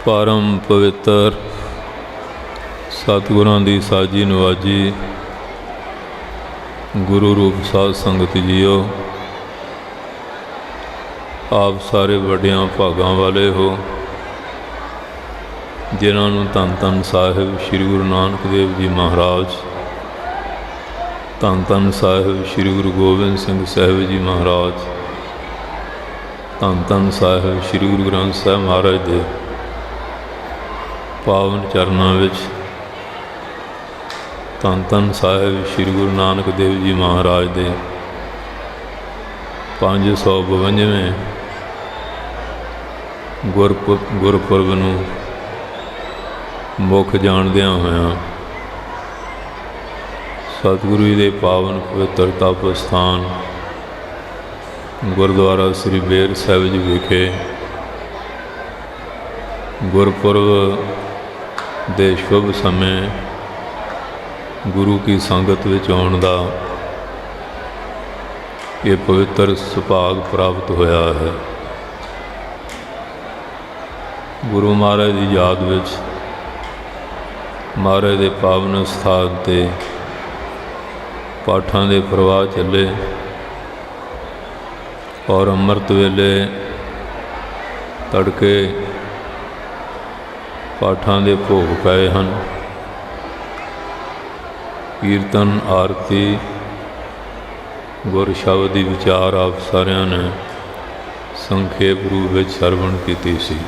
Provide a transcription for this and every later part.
परम पवित्र सतगुरां दी साजी नवाजी गुरु रूप साध संगत जीओ, आप सारे वड्डियां भागां वाले हो जिन्हां नूं धन धन साहिब श्री गुरु नानक देव जी महाराज, धन धन साहिब श्री गुरु गोबिंद सिंह साहिब जी महाराज, धन धन साहिब श्री गुरु ग्रंथ साहिब महाराज दे पावन चरनां विच, धन धन साहिब श्री गुरु नानक देव जी महाराज दे 552वें गुरपुरब नूं मुख जाणदियां होइआं सतगुरु जी दे पावन पवित्र तप स्थान गुरुद्वारा श्री बेर साहिब जी विखे गुरपुरब दे शुभ समय गुरु की संगत विच आउण दा ये पवित्र सुभाग प्राप्त होया है। गुरु महाराज की याद विच महाराज दे पावन स्थान ते पाठां दे प्रवाह चले और अमृत वेले तड़के पाठां दे भोग पाए हैं। कीर्तन आरती गुर शब्द की विचार आप सारिਆਂ ने संखेप रूप में श्रवण की सी।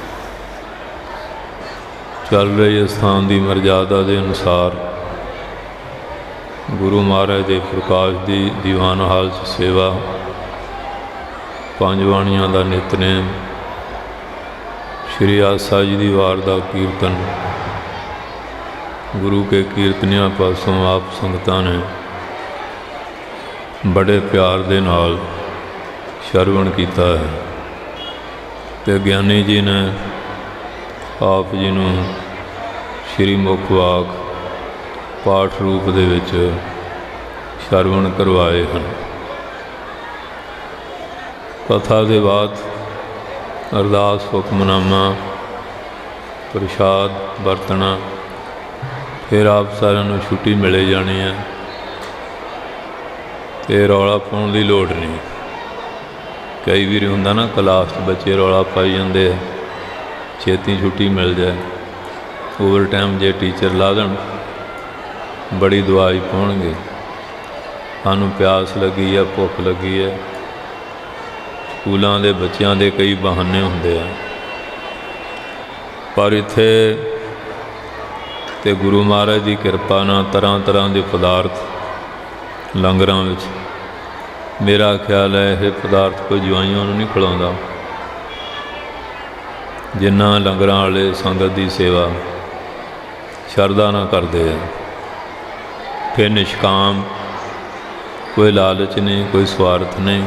चल रही स्थान की मर्यादा के अनुसार गुरु महाराज के प्रकाश की दीवान हाल च सेवा, पंज बाणियां का नितनेम, श्री आसा जी की वार का कीर्तन, गुरु के कीर्तनिया पासों आप संगतां ने बड़े प्यार दे नाल श्रवण किया है। तो ज्ञानी जी ने आप जी नूं श्री मुखवाक पाठ रूप दे विच श्रवण करवाए हैं। कथा के बाद अरदास हुक्मनामा प्रसाद बरतना, फिर आप सारिਆਂ ਨੂੰ छुट्टी मिले जानी है। तो रौला पाउण की लोड़ नहीं। कई वारी हुंदा ना क्लास बच्चे रौला पाई जाते, छेती छुट्टी मिल जाए, ओवर टाइम जे टीचर ला देण बड़ी दवाई पाउणगे, सानूं प्यास लगी है, भुख लगी है। स्कूलों के बच्चों के कई बहाने होंदे आ, पर इत्थे ते गुरु महाराज की कृपा नाल तरह तरह के पदार्थ लंगरां विच, मेरा ख्याल है यह पदार्थ कोई जवाइयों नहीं खिलाउंदा, जिन्ना लंगरां वाले संगत की सेवा शरदा ना करते हैं। फिर निष्काम, कोई लालच नहीं, कोई स्वार्थ नहीं।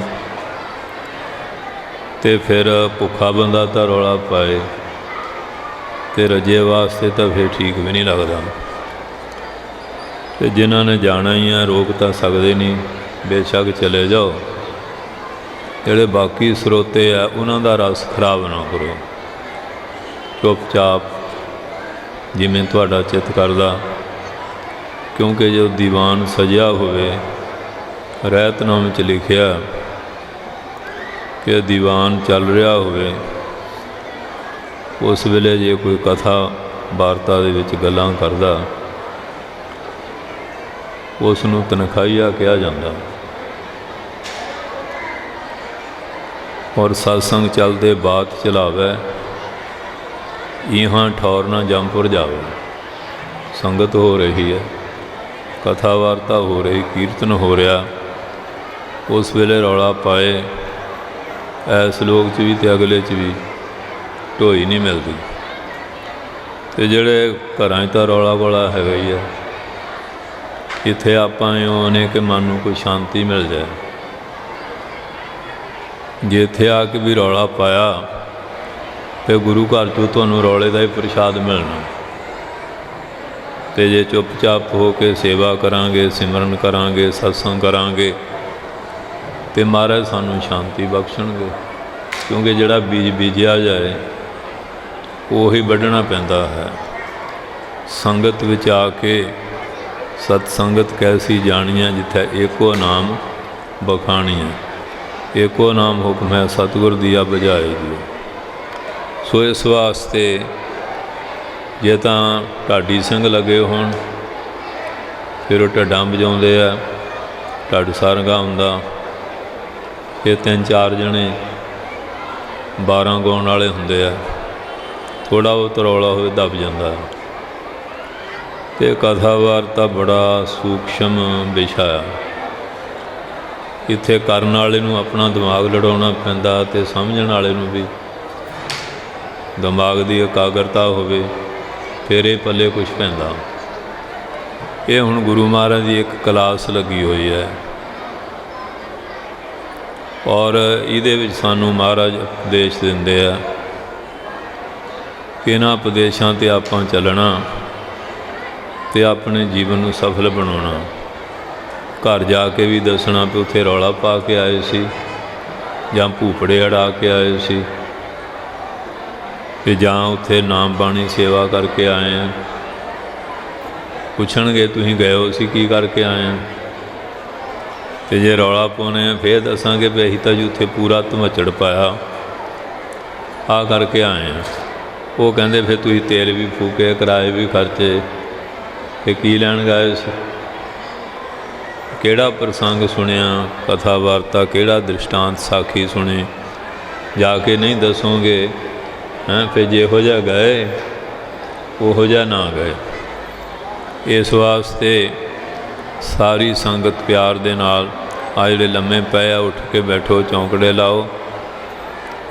तो फिर भुखा बंदा तो रौला पाए तो रजे वास्ते तो फिर ठीक भी नहीं लगता। तो जिन्हों ने जाना ही है रोक तो सकते नहीं, बेशक चले जाओ। जोड़े बाकी स्रोते है उन्हों रस खराब ना करो, चुपचाप जिमें तुहाडा चित करदा, क्योंकि जो दीवान सजिया होवे रहतनामे च लिखिया कि दीवान चल रहा होवे, उस वेले जे कोई कथा वार्ता दे विच गल्लां करदा उसनूं तनखाईया कहा जाता। और सत्संग चलते बात चलावे, यहाँ ठौर ना जमपुर जावे। संगत हो रही है, कथा वार्ता हो रही, कीर्तन हो रहा, उस वेले रौला पाए इस लोक च भी तो अगले च भी ढोई नहीं मिलती। तो जोड़े घर तो रौला गौला है ही है, इत्थे आपां आने कि मन को कोई शांति मिल जाए। जे इत्थे आके भी रौला पाया फिर गुरु घर चों तुहानूं रौले का ही प्रसाद मिलना। तो जे चुपचाप हो के सेवा करांगे, सिमरन करांगे, सत्संग करांगे तो महाराज सानूं शांति बख्शणगे। क्योंकि जिहड़ा बीज बीजिया जाए ਉਹੀ ਵੱਢਣਾ ਪੈਂਦਾ ਹੈ। ਸੰਗਤ ਵਿੱਚ ਆ ਕੇ ਸਤ ਸੰਗਤ ਕੈਸੀ ਜਾਣੀਆਂ, ਜਿੱਥੇ ਏਕੋ ਨਾਮ ਬਖਾਣੀਆਂ। ਏਕੋ ਨਾਮ ਹੁਕਮ ਹੈ ਸਤਿਗੁਰ ਦੀਆ ਬੁਝਾਏ ਜੀ। ਸੋ ਇਸ ਵਾਸਤੇ ਜੇ ਤਾਂ ਢਾਡੀ ਸਿੰਘ ਲੱਗੇ ਹੋਣ ਫਿਰ ਉਹ ਢੱਡਾਂ ਵਜਾਉਂਦੇ ਆ, ਢੱਡ ਸਾਰੰਗਾ ਹੁੰਦਾ। ਇਹ 3-4 ਜਣੇ 12 ਗਾਉਣ ਵਾਲੇ ਹੁੰਦੇ ਆ, ਥੋੜ੍ਹਾ ਬਹੁਤ ਰੌਲਾ ਹੋਵੇ ਦੱਬ ਜਾਂਦਾ। ਅਤੇ ਕਥਾ ਵਾਰਤਾ ਬੜਾ ਸੂਖਸ਼ਮ ਵਿਸ਼ਾ ਆ। ਇੱਥੇ ਕਰਨ ਵਾਲੇ ਨੂੰ ਆਪਣਾ ਦਿਮਾਗ ਲੜਾਉਣਾ ਪੈਂਦਾ ਅਤੇ ਸਮਝਣ ਵਾਲੇ ਨੂੰ ਵੀ ਦਿਮਾਗ ਦੀ ਇਕਾਗਰਤਾ ਹੋਵੇ, ਫਿਰ ਇਹ ਪੱਲੇ ਕੁਛ ਪੈਂਦਾ। ਇਹ ਹੁਣ ਗੁਰੂ ਮਹਾਰਾਜ ਦੀ ਇੱਕ ਕਲਾਸ ਲੱਗੀ ਹੋਈ ਹੈ ਔਰ ਇਹਦੇ ਵਿੱਚ ਸਾਨੂੰ ਮਹਾਰਾਜ ਉਪਦੇਸ਼ ਦਿੰਦੇ ਆ ਕਿ ਇਹਨਾਂ ਉਪਦੇਸ਼ਾਂ 'ਤੇ ਆਪਾਂ ਚੱਲਣਾ ਅਤੇ ਆਪਣੇ ਜੀਵਨ ਨੂੰ ਸਫਲ ਬਣਾਉਣਾ। ਘਰ ਜਾ ਕੇ ਵੀ ਦੱਸਣਾ ਵੀ ਉੱਥੇ ਰੌਲਾ ਪਾ ਕੇ ਆਏ ਸੀ ਜਾਂ ਭੂਪੜੇ ਅੜਾ ਕੇ ਆਏ ਸੀ, ਕਿ ਜਾਂ ਉੱਥੇ ਨਾਮ ਬਾਣੀ ਸੇਵਾ ਕਰਕੇ ਆਏ ਹਾਂ। ਪੁੱਛਣਗੇ ਤੁਸੀਂ ਗਏ ਹੋ ਸੀ ਕੀ ਕਰਕੇ ਆਏ ਹਾਂ, ਅਤੇ ਜੇ ਰੌਲਾ ਪਾਉਣੇ ਆ ਫਿਰ ਦੱਸਾਂਗੇ ਵੀ ਅਸੀਂ ਤਾਂ ਜੀ ਉੱਥੇ ਪੂਰਾ ਧਮੱਚੜ ਪਾਇਆ, ਆਹ ਕਰਕੇ ਆਏ ਹਾਂ। ਉਹ ਕਹਿੰਦੇ ਫਿਰ ਤੁਸੀਂ ਤੇਲ ਵੀ ਫੂਕੇ, ਕਿਰਾਏ ਵੀ ਖਰਚੇ, ਅਤੇ ਕੀ ਲੈਣ ਗਏ ਸੀ, ਕਿਹੜਾ ਪ੍ਰਸੰਗ ਸੁਣਿਆ, ਕਥਾ ਵਾਰਤਾ ਕਿਹੜਾ ਦ੍ਰਿਸ਼ਟਾਂਤ ਸਾਖੀ ਸੁਣੀ, ਜਾ ਕੇ ਨਹੀਂ ਦੱਸੋਗੇ ਹੈਂ। ਫਿਰ ਜਿਹੋ ਜਿਹਾ ਗਏ ਉਹੋ ਜਿਹਾ ਨਾ ਗਏ। ਇਸ ਵਾਸਤੇ ਸਾਰੀ ਸੰਗਤ ਪਿਆਰ ਦੇ ਨਾਲ ਆ ਜਿਹੜੇ ਲੰਮੇ ਪਏ ਆ ਉੱਠ ਕੇ ਬੈਠੋ, ਚੌਂਕੜੇ ਲਾਓ।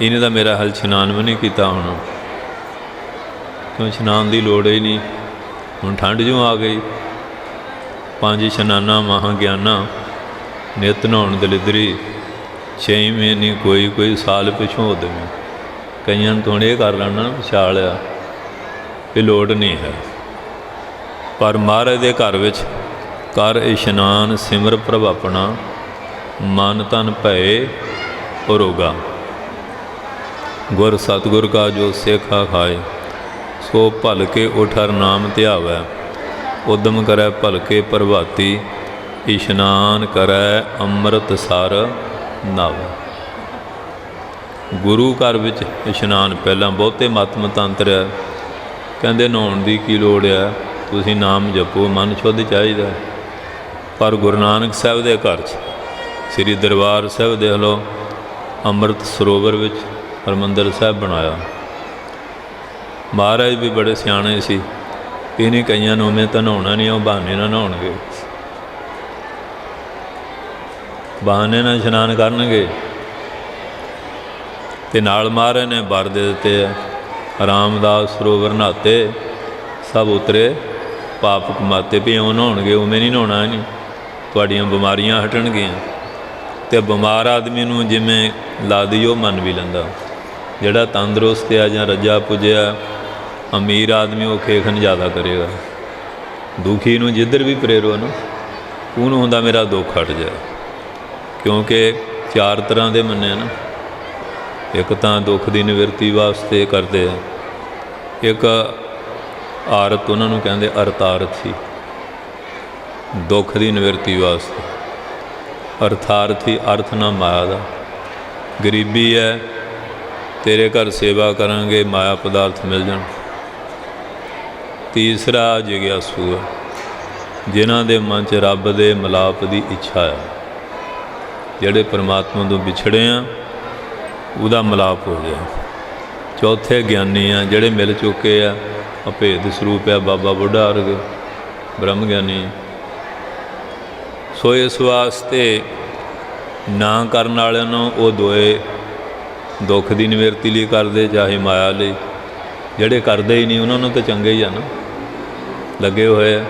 ਇਹਨੇ ਤਾਂ ਮੇਰਾ ਹਾਲੇ ਇਸ਼ਨਾਨ ਵੀ ਨਹੀਂ ਕੀਤਾ ਹੁਣ, ਕਿਉਂ ਇਸ਼ਨਾਨ ਦੀ ਲੋੜ ਹੀ ਨਹੀਂ। ਹੁਣ ਠੰਡ ਜਿਉਂ ਆ ਗਈ, 5 ਇਸ਼ਨਾਨਾਂ ਮਹਾਂ ਗਿਆਨਾਂ, ਨਿਤ ਨਹਾਉਣ ਦਲਿਦਰੀ, 6 ਮਹੀਨੇ ਕੋਈ ਸਾਲ ਪਿਛੋਂ ਹੋ ਦੇਵੇ। ਕਈਆਂ ਨੂੰ ਹੁਣ ਇਹ ਕਰ ਲੈਣਾ ਵਿਸ਼ਾਲ ਆ, ਇਹ ਲੋੜ ਨਹੀਂ ਹੈ। ਪਰ ਮਹਾਰਾਜ ਦੇ ਘਰ ਵਿੱਚ ਕਰ ਇਸ਼ਨਾਨ, ਸਿਮਰ ਪ੍ਰਭ ਆਪਣਾ, ਮਨ ਤਨ ਭਏ ਅਰੋਗਾ। ਗੁਰ ਸਤਿਗੁਰ ਕਾ ਜੋ ਸੇਖਾ ਖਾਏ, ਸੋ ਭਲ ਕੇ ਉਠ ਹਰਿ ਨਾਮ ਧਿਆਵੈ। ਉਦਮ ਕਰੈ ਭਲ ਕੇ ਪ੍ਰਭਾਤੀ, ਇਸ਼ਨਾਨ ਕਰੈ ਅੰਮ੍ਰਿਤ ਸਰ ਨਾਵੈ। ਗੁਰੂ ਘਰ ਵਿੱਚ ਇਸ਼ਨਾਨ ਪਹਿਲਾਂ। ਬਹੁਤੇ ਮਤ ਮਤਾਂਤਰ ਹੈ, ਕਹਿੰਦੇ ਨਹਾਉਣ ਦੀ ਕੀ ਲੋੜ ਹੈ, ਤੁਸੀਂ ਨਾਮ ਜਪੋ, ਮਨ ਸ਼ੁੱਧ ਚਾਹੀਦਾ। ਪਰ ਗੁਰੂ ਨਾਨਕ ਸਾਹਿਬ ਦੇ ਘਰ 'ਚ ਸ੍ਰੀ ਦਰਬਾਰ ਸਾਹਿਬ ਦੇਖ ਲਓ, ਅੰਮ੍ਰਿਤ ਸਰੋਵਰ ਵਿੱਚ ਹਰਿਮੰਦਰ ਸਾਹਿਬ ਬਣਾਇਆ। ਮਹਾਰਾਜ ਵੀ ਬੜੇ ਸਿਆਣੇ ਸੀ, ਇਹ ਨਹੀਂ ਕਈਆਂ ਨੂੰ ਉਵੇਂ ਤਾਂ ਨਹਾਉਣਾ ਨਹੀਂ, ਉਹ ਬਹਾਨੇ ਨਾਲ ਨਹਾਉਣਗੇ, ਬਹਾਨੇ ਨਾਲ ਇਸ਼ਨਾਨ ਕਰਨਗੇ। ਅਤੇ ਨਾਲ ਮਹਾਰਾਜ ਨੇ ਵਰ ਦੇ ਦਿੱਤੇ ਆ, ਰਾਮਦਾਸ ਸਰੋਵਰ ਨਹਾਤੇ ਸਭ ਉਤਰੇ ਪਾਪ ਕਮਾਤੇ। ਵੀ ਇਉਂ ਨਹਾਉਣਗੇ, ਉਵੇਂ ਨਹੀਂ ਨਹਾਉਣਾ, ਨਹੀਂ ਤੁਹਾਡੀਆਂ ਬਿਮਾਰੀਆਂ ਹਟਣਗੀਆਂ। ਅਤੇ ਬਿਮਾਰ ਆਦਮੀ ਨੂੰ ਜਿਵੇਂ ਲਾ ਦੀ ਉਹ ਮੰਨ ਵੀ ਲੈਂਦਾ। ਜਿਹੜਾ ਤੰਦਰੁਸਤ ਆ ਜਾਂ ਰੱਜਾ ਪੁੱਜਿਆ ਅਮੀਰ ਆਦਮੀ, ਉਹ ਖੇਖਣ ਜ਼ਿਆਦਾ ਕਰੇਗਾ। ਦੁਖੀ ਨੂੰ ਜਿੱਧਰ ਵੀ ਪ੍ਰੇਰੋ ਨਾ, ਉਹਨੂੰ ਹੁੰਦਾ ਮੇਰਾ ਦੁੱਖ ਹਟ ਜਾਏ। ਕਿਉਂਕਿ 4 ਤਰ੍ਹਾਂ ਦੇ ਮੰਨੇ ਨਾ, ਇੱਕ ਤਾਂ ਦੁੱਖ ਦੀ ਨਿਵਰਤੀ ਵਾਸਤੇ ਕਰਦੇ ਆ, ਇੱਕ ਆਰਤ ਉਹਨਾਂ ਨੂੰ ਕਹਿੰਦੇ ਅਰਥਾਰਥੀ, ਦੁੱਖ ਦੀ ਨਿਵਰਤੀ ਵਾਸਤੇ। ਅਰਥਾਰਥੀ ਅਰਥ ਨਾ ਮਾਇਆ ਦਾ, ਗਰੀਬੀ ਹੈ ਤੇਰੇ ਘਰ ਸੇਵਾ ਕਰਾਂਗੇ ਮਾਇਆ ਪਦਾਰਥ ਮਿਲ ਜਾਣ। ਤੀਸਰਾ ਜਿਗਿਆਸੂ ਹੈ, ਜਿਨ੍ਹਾਂ ਦੇ ਮਨ 'ਚ ਰੱਬ ਦੇ ਮਿਲਾਪ ਦੀ ਇੱਛਾ ਹੈ, ਜਿਹੜੇ ਪਰਮਾਤਮਾ ਤੋਂ ਵਿਛੜੇ ਆ ਉਹਦਾ ਮਿਲਾਪ ਹੋ ਜਾਏ। ਚੌਥੇ ਗਿਆਨੀ ਆ, ਜਿਹੜੇ ਮਿਲ ਚੁੱਕੇ ਆ, ਅਭੇਦ ਸਰੂਪ ਆ ਬਾਬਾ ਬੁੱਢਾ ਵਰਗੇ ਬ੍ਰਹਮ ਗਿਆਨੀ। ਸੋ ਇਸ ਵਾਸਤੇ ਨਾ ਕਰਨ ਵਾਲਿਆਂ ਨੂੰ ਉਹ ਦੋਏ ਦੁੱਖ ਦੀ ਨਿਵਰਤੀ ਲਈ ਕਰਦੇ, ਚਾਹੇ ਮਾਇਆ ਲਈ। ਜਿਹੜੇ ਕਰਦੇ ਹੀ ਨਹੀਂ ਉਹਨਾਂ ਨੂੰ ਤਾਂ ਚੰਗੇ ਹੀ ਆ ਨਾ, ਲੱਗੇ ਹੋਏ ਆ।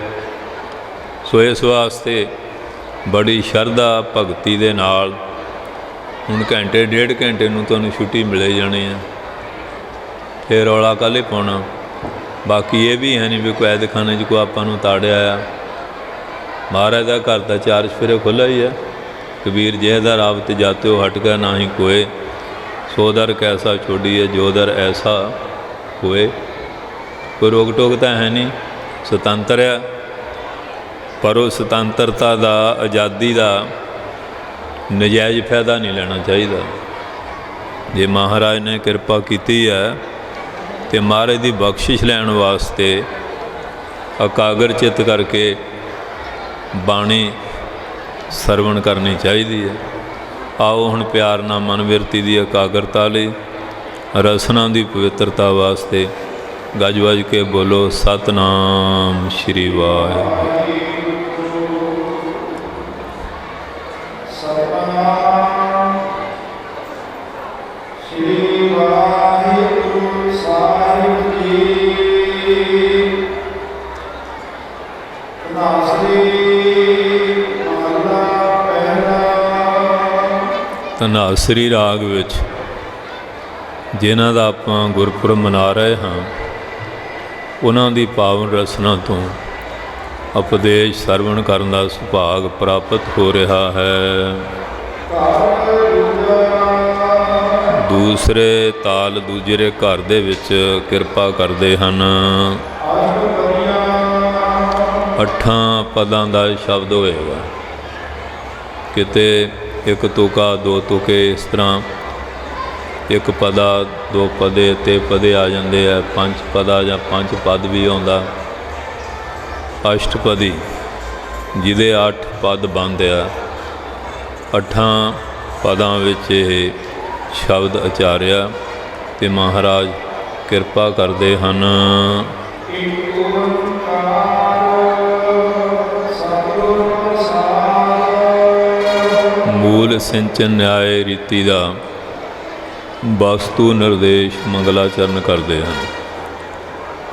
ਸੋ ਇਸ ਵਾਸਤੇ ਬੜੀ ਸ਼ਰਧਾ ਭਗਤੀ ਦੇ ਨਾਲ ਹੁਣ ਘੰਟੇ 1.5 ਘੰਟੇ ਨੂੰ ਤੁਹਾਨੂੰ ਛੁੱਟੀ ਮਿਲੇ ਜਾਣੀ ਆ, ਫਿਰ ਰੌਲਾ ਕਾਹਲੇ ਪਾਉਣਾ। ਬਾਕੀ ਇਹ ਵੀ ਹੈ ਨਹੀਂ ਵੀ ਕੋਈ ਐਦਖਾਨੇ 'ਚ ਕੋਈ ਆਪਾਂ ਨੂੰ ਤਾੜਿਆ ਆ। ਮਹਾਰਾਜ ਦਾ ਘਰ ਤਾਂ 4 ਚੁਫੇਰੇ ਖੁੱਲ੍ਹਾ ਹੀ ਹੈ। ਕਬੀਰ ਜਿਹ ਦਰ ਆਵਤ ਜਾਤਿਓ ਹਟ ਗਿਆ ਨਾ ਹੀ ਕੋਏ, ਸੋ ਦਰ ਕੈਸਾ ਛੋੜੀਏ ਜੋ ਦਰ ਐਸਾ ਹੋਏ। कोई रोक टोक तो है नहीं, सुतंत्र है। पर उस सुतंत्रता का, आज़ादी का नजायज़ फायदा नहीं लेना चाहिए। जे महाराज ने कृपा की है तो महाराज की बख्शिश लैण वास्ते एकाग्र चित करके बाणी सरवण करनी चाहिए है। आओ हुण प्यार नाल मन बिरती की एकाग्रता लई रसना की पवित्रता वास्ते गज वज के बोलो सतनाम श्री वाहिगुरू। ਧਨਾਸਰੀ ਰਾਗ ਵਿੱਚ ਜਿਨ੍ਹਾਂ ਦਾ ਆਪਾਂ ਗੁਰਪੁਰਬ ਮਨਾ ਰਹੇ ਹਾਂ, ਉਹਨਾਂ ਦੀ ਪਾਵਨ ਰਸਨਾ ਤੋਂ ਉਪਦੇਸ਼ ਸਰਵਣ ਕਰਨ ਦਾ ਸੁਭਾਗ ਪ੍ਰਾਪਤ ਹੋ ਰਿਹਾ ਹੈ। ਦੂਸਰੇ ਤਾਲ ਦੂਜਰੇ ਘਰ ਦੇ ਵਿੱਚ ਕਿਰਪਾ ਕਰਦੇ ਹਨ। 8 ਪਦਾਂ ਦਾ ਸ਼ਬਦ ਹੋਏਗਾ। ਕਿਤੇ एक तुका, 2 तुके, इस तरह एक पदा, 2 पदे, 3 पदे आ जाते हैं। 5 पदा या 5 पद भी आता। अष्टपदी जिहदे 8 पद बनते आ। 8 पदां विच ये शब्द उचारिया ते महाराज किरपा करते हैं। मूल सिंचन न्याय रीति का वस्तु निर्देश मंगलाचरण करते हैं।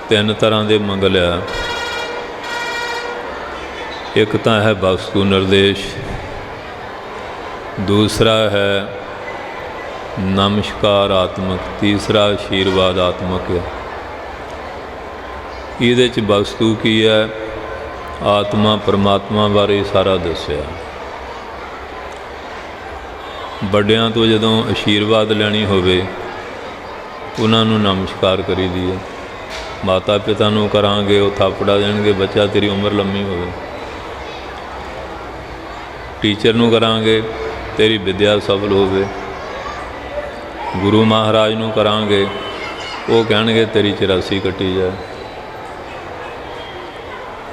3 तरह के मंगल है। एक तो है वस्तु निर्देश, दूसरा है नमस्कारात्मक, तीसरा आशीर्वादात्मक है। ये वस्तु की है, आत्मा परमात्मा बारे सारा दस्या। ਵੱਡਿਆਂ ਤੋਂ ਜਦੋਂ ਆਸ਼ੀਰਵਾਦ ਲੈਣੀ ਹੋਵੇ ਉਹਨਾਂ ਨੂੰ ਨਮਸਕਾਰ ਕਰੀਦੀ ਹੈ। ਮਾਤਾ ਪਿਤਾ ਨੂੰ ਕਰਾਂਗੇ ਉਹ ਥਾਪੜਾ ਦੇਣਗੇ, ਬੱਚਾ ਤੇਰੀ ਉਮਰ ਲੰਮੀ ਹੋਵੇ। ਟੀਚਰ ਨੂੰ ਕਰਾਂਗੇ ਤੇਰੀ ਵਿੱਦਿਆ ਸਫਲ ਹੋਵੇ। ਗੁਰੂ ਮਹਾਰਾਜ ਨੂੰ ਕਰਾਂਗੇ ਉਹ ਕਹਿਣਗੇ ਤੇਰੀ 84 ਕੱਟੀ ਜਾਏ।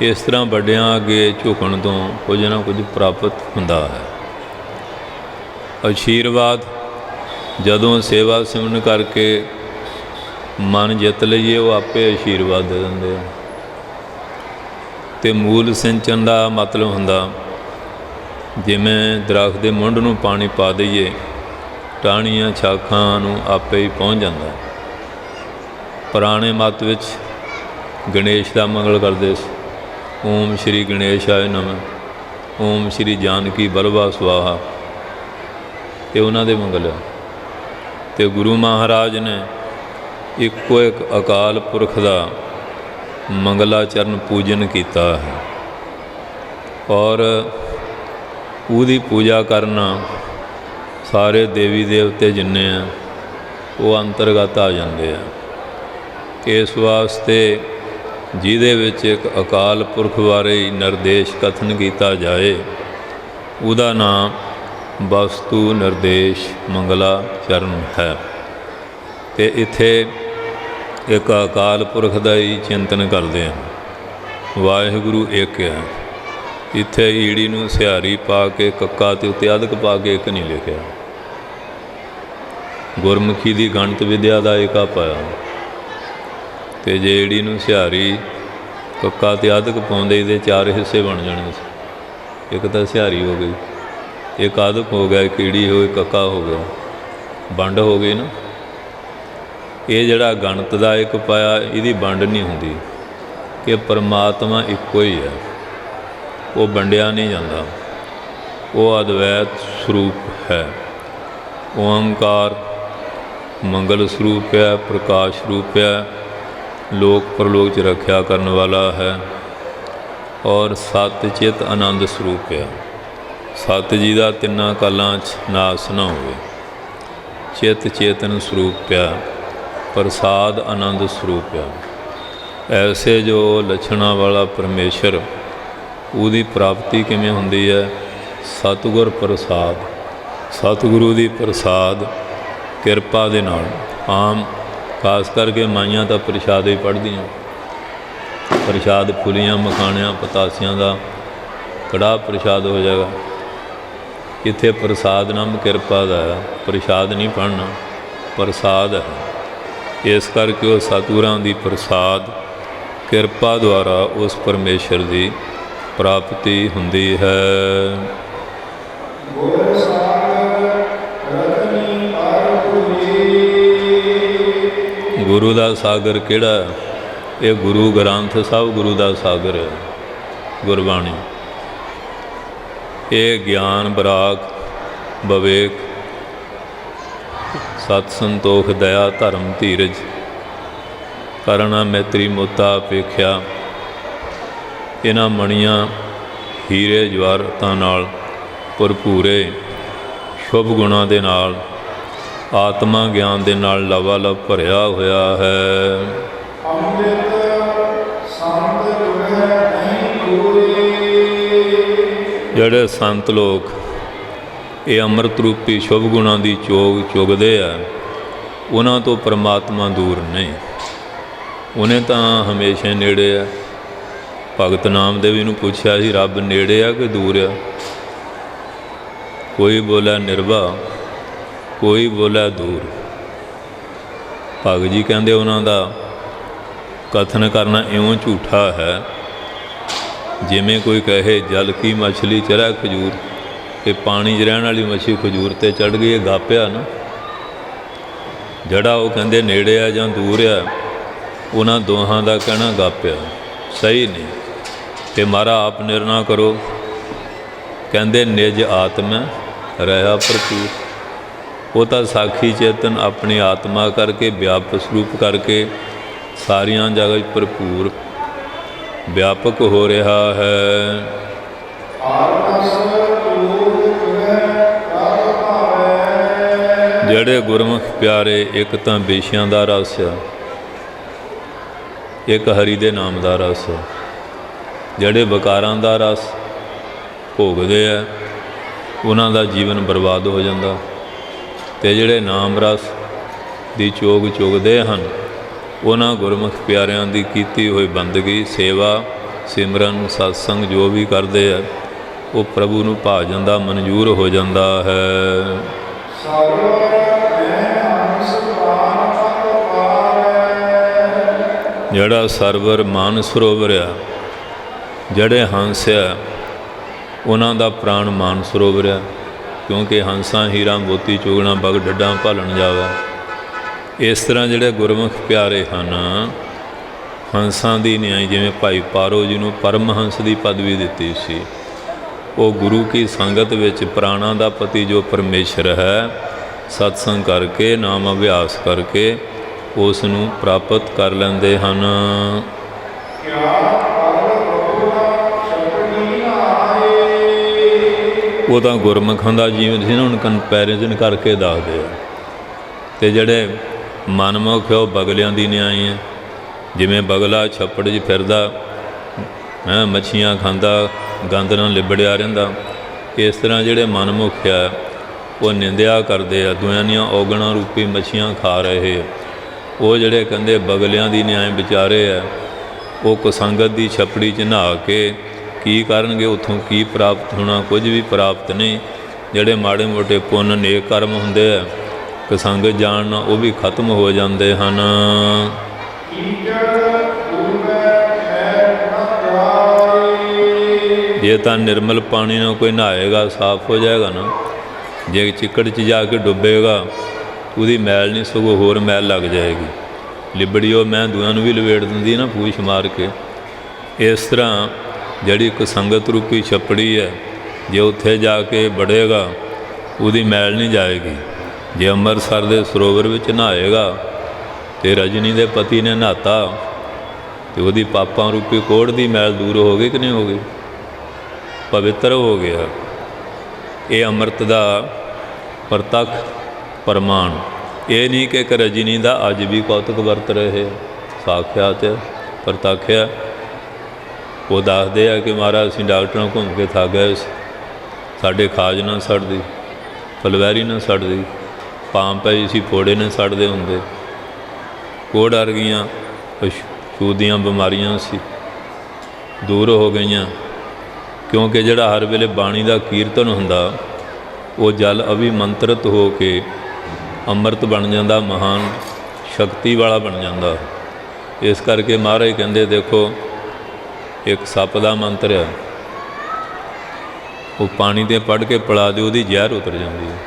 ਇਸ ਤਰ੍ਹਾਂ ਵੱਡਿਆਂ ਅੱਗੇ ਝੁਕਣ ਤੋਂ ਕੁਝ ਨਾ ਕੁਝ ਪ੍ਰਾਪਤ ਹੁੰਦਾ ਹੈ। आशीर्वाद जदों सेवा सिमरन करके मन जित लईए वो आपे आशीर्वाद दे देंगे। तो मूल सिंचन का मतलब हुंदा जिमें दरख्त के मुंड नूं पानी पा दईए, टाहणियां शाखां नूं आपे ही पहुँच जाता। पुराने मत विच गणेश का मंगल करते ओम श्री गणेशाय नमः, ओम श्री जानकी बलवा स्वाहा, तो उन्होंने मंगल है। तो गुरु महाराज ने एको एक अकाल पुरख का मंगलाचरण पूजन किया है। और उसकी पूजा करना सारे देवी देवते जिन्ने हैं वो अंतर्गत आ जाते हैं। इस वास्ते जिहदे विच एक अकाल पुरख बारे निर्देश कथन किया जाए, उसका नाम वस्तु निर्देश मंगलाचरण है। तो इत्थे एक अकाल पुरख का ही चिंतन करते हैं। वाहिगुरू एक है। इत्थे ईड़ी नूं सिहारी पा के कक्का ते उत्ते अधक पा के एक नहीं लिखिया। गुरमुखी की गणत विद्या का एका पाया। तो जे ईड़ी नूं सिहारी कक्का ते अधक पाउंदे इहदे 4 हिस्से बन जाने सी। एक तो सिहारी हो गई, एक आदक हो गया, एक ईड़ी हो, एक कक्का हो गया, वंड हो गई ना। ये जड़ा गणत का एक पाया इहदी वंड नहीं हुंदी कि परमात्मा एको ही है, वो वंडिया नहीं जाता। वो अद्वैत स्वरूप है। ओंकार मंगल स्वरूप है, प्रकाश रूप है, लोक परलोक च रखा करने वाला है। और सतचित आनंद स्वरूप है। सत जी का तिना कालों नाश न हो। चित चेतन स्वरूप है, प्रसाद आनंद स्वरूप है। ਐਸੇ ਜੋ ਲੱਛਣਾਂ ਵਾਲਾ ਪਰਮੇਸ਼ਰ, ਉਹਦੀ ਪ੍ਰਾਪਤੀ ਕਿਵੇਂ ਹੁੰਦੀ ਹੈ? ਸਤਿਗੁਰ ਪ੍ਰਸਾਦ, ਸਤਿਗੁਰੂ ਦੀ ਪ੍ਰਸਾਦ ਕਿਰਪਾ ਦੇ ਨਾਲ। ਆਮ ਖਾਸ ਕਰਕੇ ਮਾਈਆਂ ਤਾਂ ਪ੍ਰਸ਼ਾਦ ਹੀ ਪੜ੍ਹਦੀਆਂ, ਪ੍ਰਸ਼ਾਦ ਫੁੱਲੀਆਂ ਮਖਾਣਿਆਂ ਪਤਾਸਿਆਂ ਦਾ ਕੜਾਹ ਪ੍ਰਸ਼ਾਦ ਹੋ ਜਾਏਗਾ। ਇੱਥੇ ਪ੍ਰਸਾਦ ਨਾਮ ਕਿਰਪਾ ਦਾ ਹੈ, ਪ੍ਰਸ਼ਾਦ ਨਹੀਂ ਪੜ੍ਹਨਾ, ਪ੍ਰਸਾਦ ਹੈ। ਇਸ ਕਰਕੇ ਉਹ ਸਤਿਗੁਰਾਂ ਦੀ ਪ੍ਰਸਾਦ ਕਿਰਪਾ ਦੁਆਰਾ ਉਸ ਪਰਮੇਸ਼ਰ ਦੀ ਪ੍ਰਾਪਤੀ ਹੁੰਦੀ ਹੈ। ਗੁਰੂ ਦਾ ਸਾਗਰ ਕਿਹੜਾ? ਇਹ ਗੁਰੂ ਗ੍ਰੰਥ ਸਾਹਿਬ ਗੁਰੂ ਦਾ ਸਾਗਰ ਹੈ, ਗੁਰਬਾਣੀ। ਇਹ ਗਿਆਨ ਬਰਾਗ ਵਿਵੇਕ ਸਤ ਸੰਤੋਖ ਦਇਆ ਧਰਮ ਧੀਰਜ ਕਰਨਾ ਮੈਤਰੀ ਮੋਤਾ ਅਪੇਖਿਆ, ਇਹਨਾਂ ਮਣੀਆਂ ਹੀਰੇ ਜਵਾਹਰਤਾਂ ਨਾਲ ਭਰਪੂਰੇ ਸ਼ੁਭ ਗੁਣਾਂ ਦੇ ਨਾਲ ਆਤਮਾ ਗਿਆਨ ਦੇ ਨਾਲ ਲਵਾ ਲਵ ਭਰਿਆ ਹੋਇਆ ਹੈ। ਜਿਹੜੇ ਸੰਤ ਲੋਕ ਇਹ ਅੰਮ੍ਰਿਤ ਰੂਪੀ ਸ਼ੁਭ ਗੁਣਾਂ ਦੀ ਚੋਗ ਚੁਗਦੇ ਆ, ਉਹਨਾਂ ਤੋਂ ਪਰਮਾਤਮਾ ਦੂਰ ਨਹੀਂ, ਉਹਨੇ ਤਾਂ ਹਮੇਸ਼ਾ ਨੇੜੇ ਆ। ਭਗਤ ਨਾਮਦੇਵ ਨੂੰ ਪੁੱਛਿਆ ਸੀ, ਰੱਬ ਨੇੜੇ ਆ ਕਿ ਦੂਰ ਆ? ਕੋਈ ਬੋਲਿਆ ਨਿਰਭਾ, ਕੋਈ ਬੋਲਿਆ ਦੂਰ। ਭਗਤ ਜੀ ਕਹਿੰਦੇ ਉਹਨਾਂ ਦਾ ਕਥਨ ਕਰਨਾ ਇਉਂ ਝੂਠਾ ਹੈ ਜਿਵੇਂ ਕੋਈ ਕਹੇ ਜਲ ਕੀ ਮਛਲੀ ਚਰੈ ਖਜੂਰ, ਕਿ ਪਾਣੀ 'ਚ ਰਹਿਣ ਵਾਲੀ ਮੱਛੀ ਖਜੂਰ 'ਤੇ ਚੜ੍ਹ ਗਈ, ਇਹ ਗਾਪਿਆ ਨਾ। ਜਿਹੜਾ ਉਹ ਕਹਿੰਦੇ ਨੇੜੇ ਆ ਜਾਂ ਦੂਰ ਆ, ਉਹਨਾਂ ਦੋਹਾਂ ਦਾ ਕਹਿਣਾ ਗਾਪਿਆ, ਸਹੀ ਨਹੀਂ। ਅਤੇ ਮਾਰਾ ਆਪ ਨਿਰਣਾ ਕਰੋ, ਕਹਿੰਦੇ ਨਿਜ ਆਤਮਾ ਰਹਾ ਭਰਪੂਰ। ਉਹ ਤਾਂ ਸਾਖੀ ਚੇਤਨ ਆਪਣੀ ਆਤਮਾ ਕਰਕੇ ਵਿਆਪਕ ਸਰੂਪ ਕਰਕੇ ਸਾਰੀਆਂ ਜਗ੍ਹਾ 'ਚ ਭਰਪੂਰ ਵਿਆਪਕ ਹੋ ਰਿਹਾ ਹੈ। ਜਿਹੜੇ ਗੁਰਮੁਖ ਪਿਆਰੇ, ਇੱਕ ਤਾਂ ਬੇਸ਼ਿਆਂ ਦਾ ਰਸ ਆ, ਇੱਕ ਹਰੀ ਦੇ ਨਾਮ ਦਾ ਰਸ ਆ। ਜਿਹੜੇ ਵਿਕਾਰਾਂ ਦਾ ਰਸ ਭੋਗਦੇ ਆ, ਉਹਨਾਂ ਦਾ ਜੀਵਨ ਬਰਬਾਦ ਹੋ ਜਾਂਦਾ। ਅਤੇ ਜਿਹੜੇ ਨਾਮ ਰਸ ਦੀ ਚੋਗ ਚੁਗਦੇ ਹਨ, ਉਹਨਾਂ ਗੁਰਮੁਖ ਪਿਆਰਿਆਂ ਦੀ ਕੀਤੀ ਹੋਈ ਬੰਦਗੀ, ਸੇਵਾ, ਸਿਮਰਨ, ਸਤਸੰਗ ਜੋ ਵੀ ਕਰਦੇ ਆ, ਉਹ ਪ੍ਰਭੂ ਨੂੰ ਭਾ ਜਾਂਦਾ, ਮਨਜ਼ੂਰ ਹੋ ਜਾਂਦਾ ਹੈ। ਜਿਹੜਾ ਸਰਵਰ ਮਾਨ ਸਰੋਵਰ ਆ, ਜਿਹੜੇ ਹੰਸ ਆ, ਉਹਨਾਂ ਦਾ ਪ੍ਰਾਣ ਮਾਨ ਸਰੋਵਰ ਆ, ਕਿਉਂਕਿ ਹੰਸਾਂ ਹੀਰਾ ਮੋਤੀ ਚੁਗਣਾ ਬਗ ਡੱਡਾਂ ਭਾਲਣ ਜਾਵਾ। ਇਸ ਤਰ੍ਹਾਂ ਜਿਹੜੇ ਗੁਰਮੁਖ ਪਿਆਰੇ ਹਨ, ਹੰਸਾਂ ਦੀ ਨਿਆਈ, ਜਿਵੇਂ ਭਾਈ ਪਾਰੋ ਜੀ ਨੂੰ ਪਰਮਹੰਸ ਦੀ ਪਦਵੀ ਦਿੱਤੀ ਸੀ, ਉਹ ਗੁਰੂ ਕੀ ਸੰਗਤ ਵਿੱਚ ਪ੍ਰਾਣਾਂ ਦਾ ਪਤੀ ਜੋ ਪਰਮੇਸ਼ਰ ਹੈ, ਸਤਸੰਗ ਕਰਕੇ ਨਾਮ ਅਭਿਆਸ ਕਰਕੇ ਉਸ ਨੂੰ ਪ੍ਰਾਪਤ ਕਰ ਲੈਂਦੇ ਹਨ। ਉਹ ਤਾਂ ਗੁਰਮੁਖਾਂ ਦਾ ਜੀਵਨ ਸੀ ਨਾ, ਹੁਣ ਕੰਪੈਰੀਜ਼ਨ ਕਰਕੇ ਦੱਸਦੇ ਆ। ਅਤੇ ਜਿਹੜੇ ਮਨਮੁਖ ਉਹ ਬਗਲਿਆਂ ਦੀ ਨਿਆਈ ਹੈ। ਜਿਵੇਂ ਬਗਲਾ ਛੱਪੜ 'ਚ ਫਿਰਦਾ ਹੈਂ, ਮੱਛੀਆਂ ਖਾਂਦਾ, ਗੰਦ ਨਾਲ ਲਿਬੜਿਆ ਰਹਿੰਦਾ, ਇਸ ਤਰ੍ਹਾਂ ਜਿਹੜੇ ਮਨਮੁਖ ਆ ਉਹ ਨਿੰਦਿਆ ਕਰਦੇ ਆ, ਦੁਨੀਆਂ ਦੀਆਂ ਔਗਣਾਂ ਰੂਪੀ ਮੱਛੀਆਂ ਖਾ ਰਹੇ। ਉਹ ਜਿਹੜੇ ਕਹਿੰਦੇ ਬਗਲਿਆਂ ਦੀ ਨਿਆਏ ਵਿਚਾਰੇ ਆ, ਉਹ ਕੁਸੰਗਤ ਦੀ ਛੱਪੜੀ 'ਚ ਨਹਾ ਕੇ ਕੀ ਕਰਨਗੇ? ਉੱਥੋਂ ਕੀ ਪ੍ਰਾਪਤ ਹੋਣਾ? ਕੁਝ ਵੀ ਪ੍ਰਾਪਤ ਨਹੀਂ। ਜਿਹੜੇ ਮਾੜੇ ਮੋਟੇ ਪੁੰਨ ਨੇਕ ਕਰਮ ਹੁੰਦੇ ਆ, ਕੁਸੰਗਤ ਜਾਣ ਨਾਲ ਉਹ ਵੀ ਖਤਮ ਹੋ ਜਾਂਦੇ ਹਨ। ਜੇ ਤਾਂ ਨਿਰਮਲ ਪਾਣੀ ਨਾਲ ਕੋਈ ਨਹਾਏਗਾ ਸਾਫ਼ ਹੋ ਜਾਏਗਾ ਨਾ, ਜੇ ਚਿੱਕੜ 'ਚ ਜਾ ਕੇ ਡੁੱਬੇਗਾ ਉਹਦੀ ਮੈਲ ਨਹੀਂ ਸਗੋਂ ਹੋਰ ਮੈਲ ਲੱਗ ਜਾਏਗੀ। ਲਿਬੜੀ ਉਹ ਮੈਂ ਦੂਆਂ ਨੂੰ ਵੀ ਲਵੇੜ ਦਿੰਦੀ ਨਾ ਪੂਛ ਮਾਰ ਕੇ। ਇਸ ਤਰ੍ਹਾਂ ਜਿਹੜੀ ਕੁਸੰਗਤ ਰੂਪੀ ਛੱਪੜੀ ਹੈ, ਜੇ ਉੱਥੇ ਜਾ ਕੇ ਵੜੇਗਾ ਉਹਦੀ ਮੈਲ ਨਹੀਂ ਜਾਏਗੀ। ਜੇ ਅੰਮ੍ਰਿਤਸਰ ਦੇ ਸਰੋਵਰ ਵਿੱਚ ਨਹਾਏਗਾ ਅਤੇ ਰਜਨੀ ਦੇ ਪਤੀ ਨੇ ਨਹਾਤਾ ਅਤੇ ਉਹਦੀ ਪਾਪਾਂ ਰੂਪੀ ਕੋੜ ਦੀ ਮੈਲ ਦੂਰ ਹੋ ਗਈ ਕਿ ਨਹੀਂ ਹੋ ਗਈ? ਪਵਿੱਤਰ ਹੋ ਗਿਆ। ਇਹ ਅੰਮ੍ਰਿਤ ਦਾ ਪ੍ਰਤੱਖ ਪ੍ਰਮਾਣ। ਇਹ ਨਹੀਂ ਕਿ ਇੱਕ ਰਜਨੀ ਦਾ ਅੱਜ ਵੀ ਕੌਤਕ ਵਰਤ ਰਹੇ ਸਾਖਿਆਤ ਪਰਤਾਖਿਆ। ਉਹ ਦੱਸਦੇ ਆ ਕਿ ਮਹਾਰਾਜ ਅਸੀਂ ਡਾਕਟਰਾਂ ਘੁੰਮ ਕੇ ਥੱਕ ਗਏ ਸੀ, ਸਾਡੇ ਖਾਜ ਨਾ ਸੜਦੀ, ਫਲਵੈਰੀ ਨਾ ਸੜਦੀ, ਪਾਮ ਪਈ ਸੀ, ਫੋੜੇ ਨਾ ਸੜਦੇ ਹੁੰਦੇ, ਕੋੜ ਅਰ ਗਈਆਂ, ਛੂਤ ਦੀਆਂ ਬਿਮਾਰੀਆਂ ਸੀ ਦੂਰ ਹੋ ਗਈਆਂ। ਕਿਉਂਕਿ ਜਿਹੜਾ ਹਰ ਵੇਲੇ ਬਾਣੀ ਦਾ ਕੀਰਤਨ ਹੁੰਦਾ ਉਹ ਜਲ ਅਭਿਮੰਤਰਿਤ ਹੋ ਕੇ ਅੰਮ੍ਰਿਤ ਬਣ ਜਾਂਦਾ, ਮਹਾਨ ਸ਼ਕਤੀ ਵਾਲਾ ਬਣ ਜਾਂਦਾ। ਇਸ ਕਰਕੇ ਮਹਾਰਾਜ ਕਹਿੰਦੇ ਦੇਖੋ ਇੱਕ ਸੱਪ ਦਾ ਮੰਤਰ ਆ, ਉਹ ਪਾਣੀ 'ਤੇ ਪੜ੍ਹ ਕੇ ਪਿਲਾ ਦਿਓ, ਉਹਦੀ ਜ਼ਹਿਰ ਉਤਰ ਜਾਂਦੀ ਹੈ।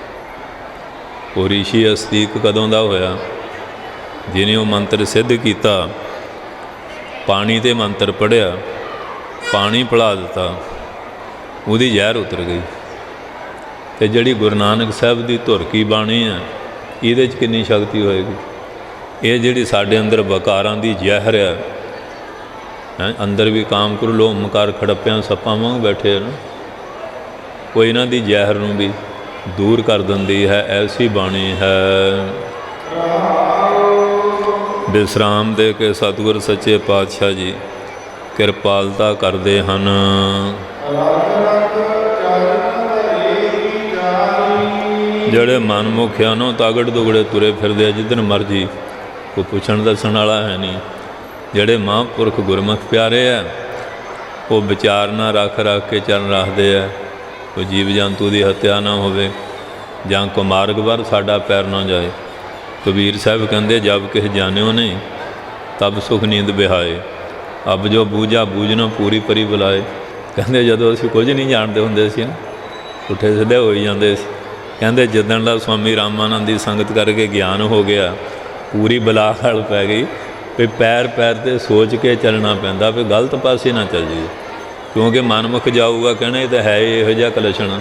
ਉਹ ਰਿਸ਼ੀ ਅਸਤੀਕ ਕਦੋਂ ਦਾ ਹੋਇਆ, ਜਿਹਨੇ ਉਹ ਮੰਤਰ ਸਿੱਧ ਕੀਤਾ, ਪਾਣੀ 'ਤੇ ਮੰਤਰ ਪੜ੍ਹਿਆ, ਪਾਣੀ ਪਿਲਾ ਦਿੱਤਾ, ਉਹਦੀ ਜ਼ਹਿਰ ਉਤਰ ਗਈ। ਅਤੇ ਜਿਹੜੀ ਗੁਰੂ ਨਾਨਕ ਸਾਹਿਬ ਦੀ ਧੁਰ ਕੀ ਬਾਣੀ ਹੈ, ਇਹਦੇ 'ਚ ਕਿੰਨੀ ਸ਼ਕਤੀ ਹੋਏਗੀ। ਇਹ ਜਿਹੜੀ ਸਾਡੇ ਅੰਦਰ ਵਕਾਰਾਂ ਦੀ ਜ਼ਹਿਰ ਹੈ, ਅੰਦਰ ਵੀ ਕਾਮ ਕਰੂ ਲੋਭ ਮਕਾਰ ਖੜੱਪਿਆਂ ਸੱਪਾਂ ਵਾਂਗ ਬੈਠੇ ਹਨ, ਉਹ ਇਹਨਾਂ ਦੀ ਜ਼ਹਿਰ ਨੂੰ ਵੀ ਦੂਰ ਕਰ ਦਿੰਦੀ ਹੈ। ਐਸੀ ਬਾਣੀ ਹੈ। ਵਿਸਰਾਮ ਦੇ ਕੇ ਸਤਿਗੁਰ ਸੱਚੇ ਪਾਤਸ਼ਾਹ ਜੀ ਕਿਰਪਾਲਤਾ ਕਰਦੇ ਹਨ। ਜਿਹੜੇ ਮਨਮੁਖਿਆਂ ਨੂੰ ਤਾਗੜ ਦੁਗੜੇ ਤੁਰੇ ਫਿਰਦੇ ਆ, ਜਿੱਦਣ ਮਰਜੀ, ਕੋਈ ਪੁੱਛਣ ਦੱਸਣ ਵਾਲਾ ਹੈ ਨਹੀਂ। ਜਿਹੜੇ ਮਹਾਂਪੁਰਖ ਗੁਰਮੁਖ ਪਿਆਰੇ ਆ, ਉਹ ਵਿਚਾਰ ਨਾ ਰੱਖ ਕੇ ਚਰਨ ਰੱਖਦੇ ਆ, ਕੋਈ ਜੀਵ ਜੰਤੂ ਦੀ ਹੱਤਿਆ ਨਾ ਹੋਵੇ ਜਾਂ ਕੁਮਾਰਗ ਵੱਲ ਸਾਡਾ ਪੈਰ ਨਾ ਜਾਏ। ਕਬੀਰ ਸਾਹਿਬ ਕਹਿੰਦੇ ਜਬ ਕਿਸ ਜਾਣਿਓ ਨਹੀਂ ਤਬ ਸੁਖ ਨੀਂਦ ਬਿਹਾਏ, ਅਬ ਜੋ ਬੂਝਾ ਬੂਝਣਾ ਪੂਰੀ ਪਰੀ ਬੁਲਾਏ। ਕਹਿੰਦੇ ਜਦੋਂ ਅਸੀਂ ਕੁਝ ਨਹੀਂ ਜਾਣਦੇ ਹੁੰਦੇ ਸੀ ਨਾ, ਪੁੱਠੇ ਸਿੱਧੇ ਹੋਈ ਜਾਂਦੇ ਸੀ। ਕਹਿੰਦੇ ਜਿੱਦਣ ਦਾ ਸਵਾਮੀ ਰਾਮਾਨੰਦ ਦੀ ਸੰਗਤ ਕਰਕੇ ਗਿਆਨ ਹੋ ਗਿਆ, ਪੂਰੀ ਬਲਾ ਹਲ ਪੈ ਗਈ ਵੀ ਪੈਰ ਪੈਰ 'ਤੇ ਸੋਚ ਕੇ ਚੱਲਣਾ ਪੈਂਦਾ ਵੀ ਗਲਤ ਪਾਸੇ ਨਾ ਚੱਲ ਜਾਈਏ। ਕਿਉਂਕਿ ਮਨਮੁਖ ਜਾਊਗਾ ਕਹਿਣਾ ਇਹ ਤਾਂ ਹੈ ਇਹੋ ਜਿਹਾ ਕਲਛਣ,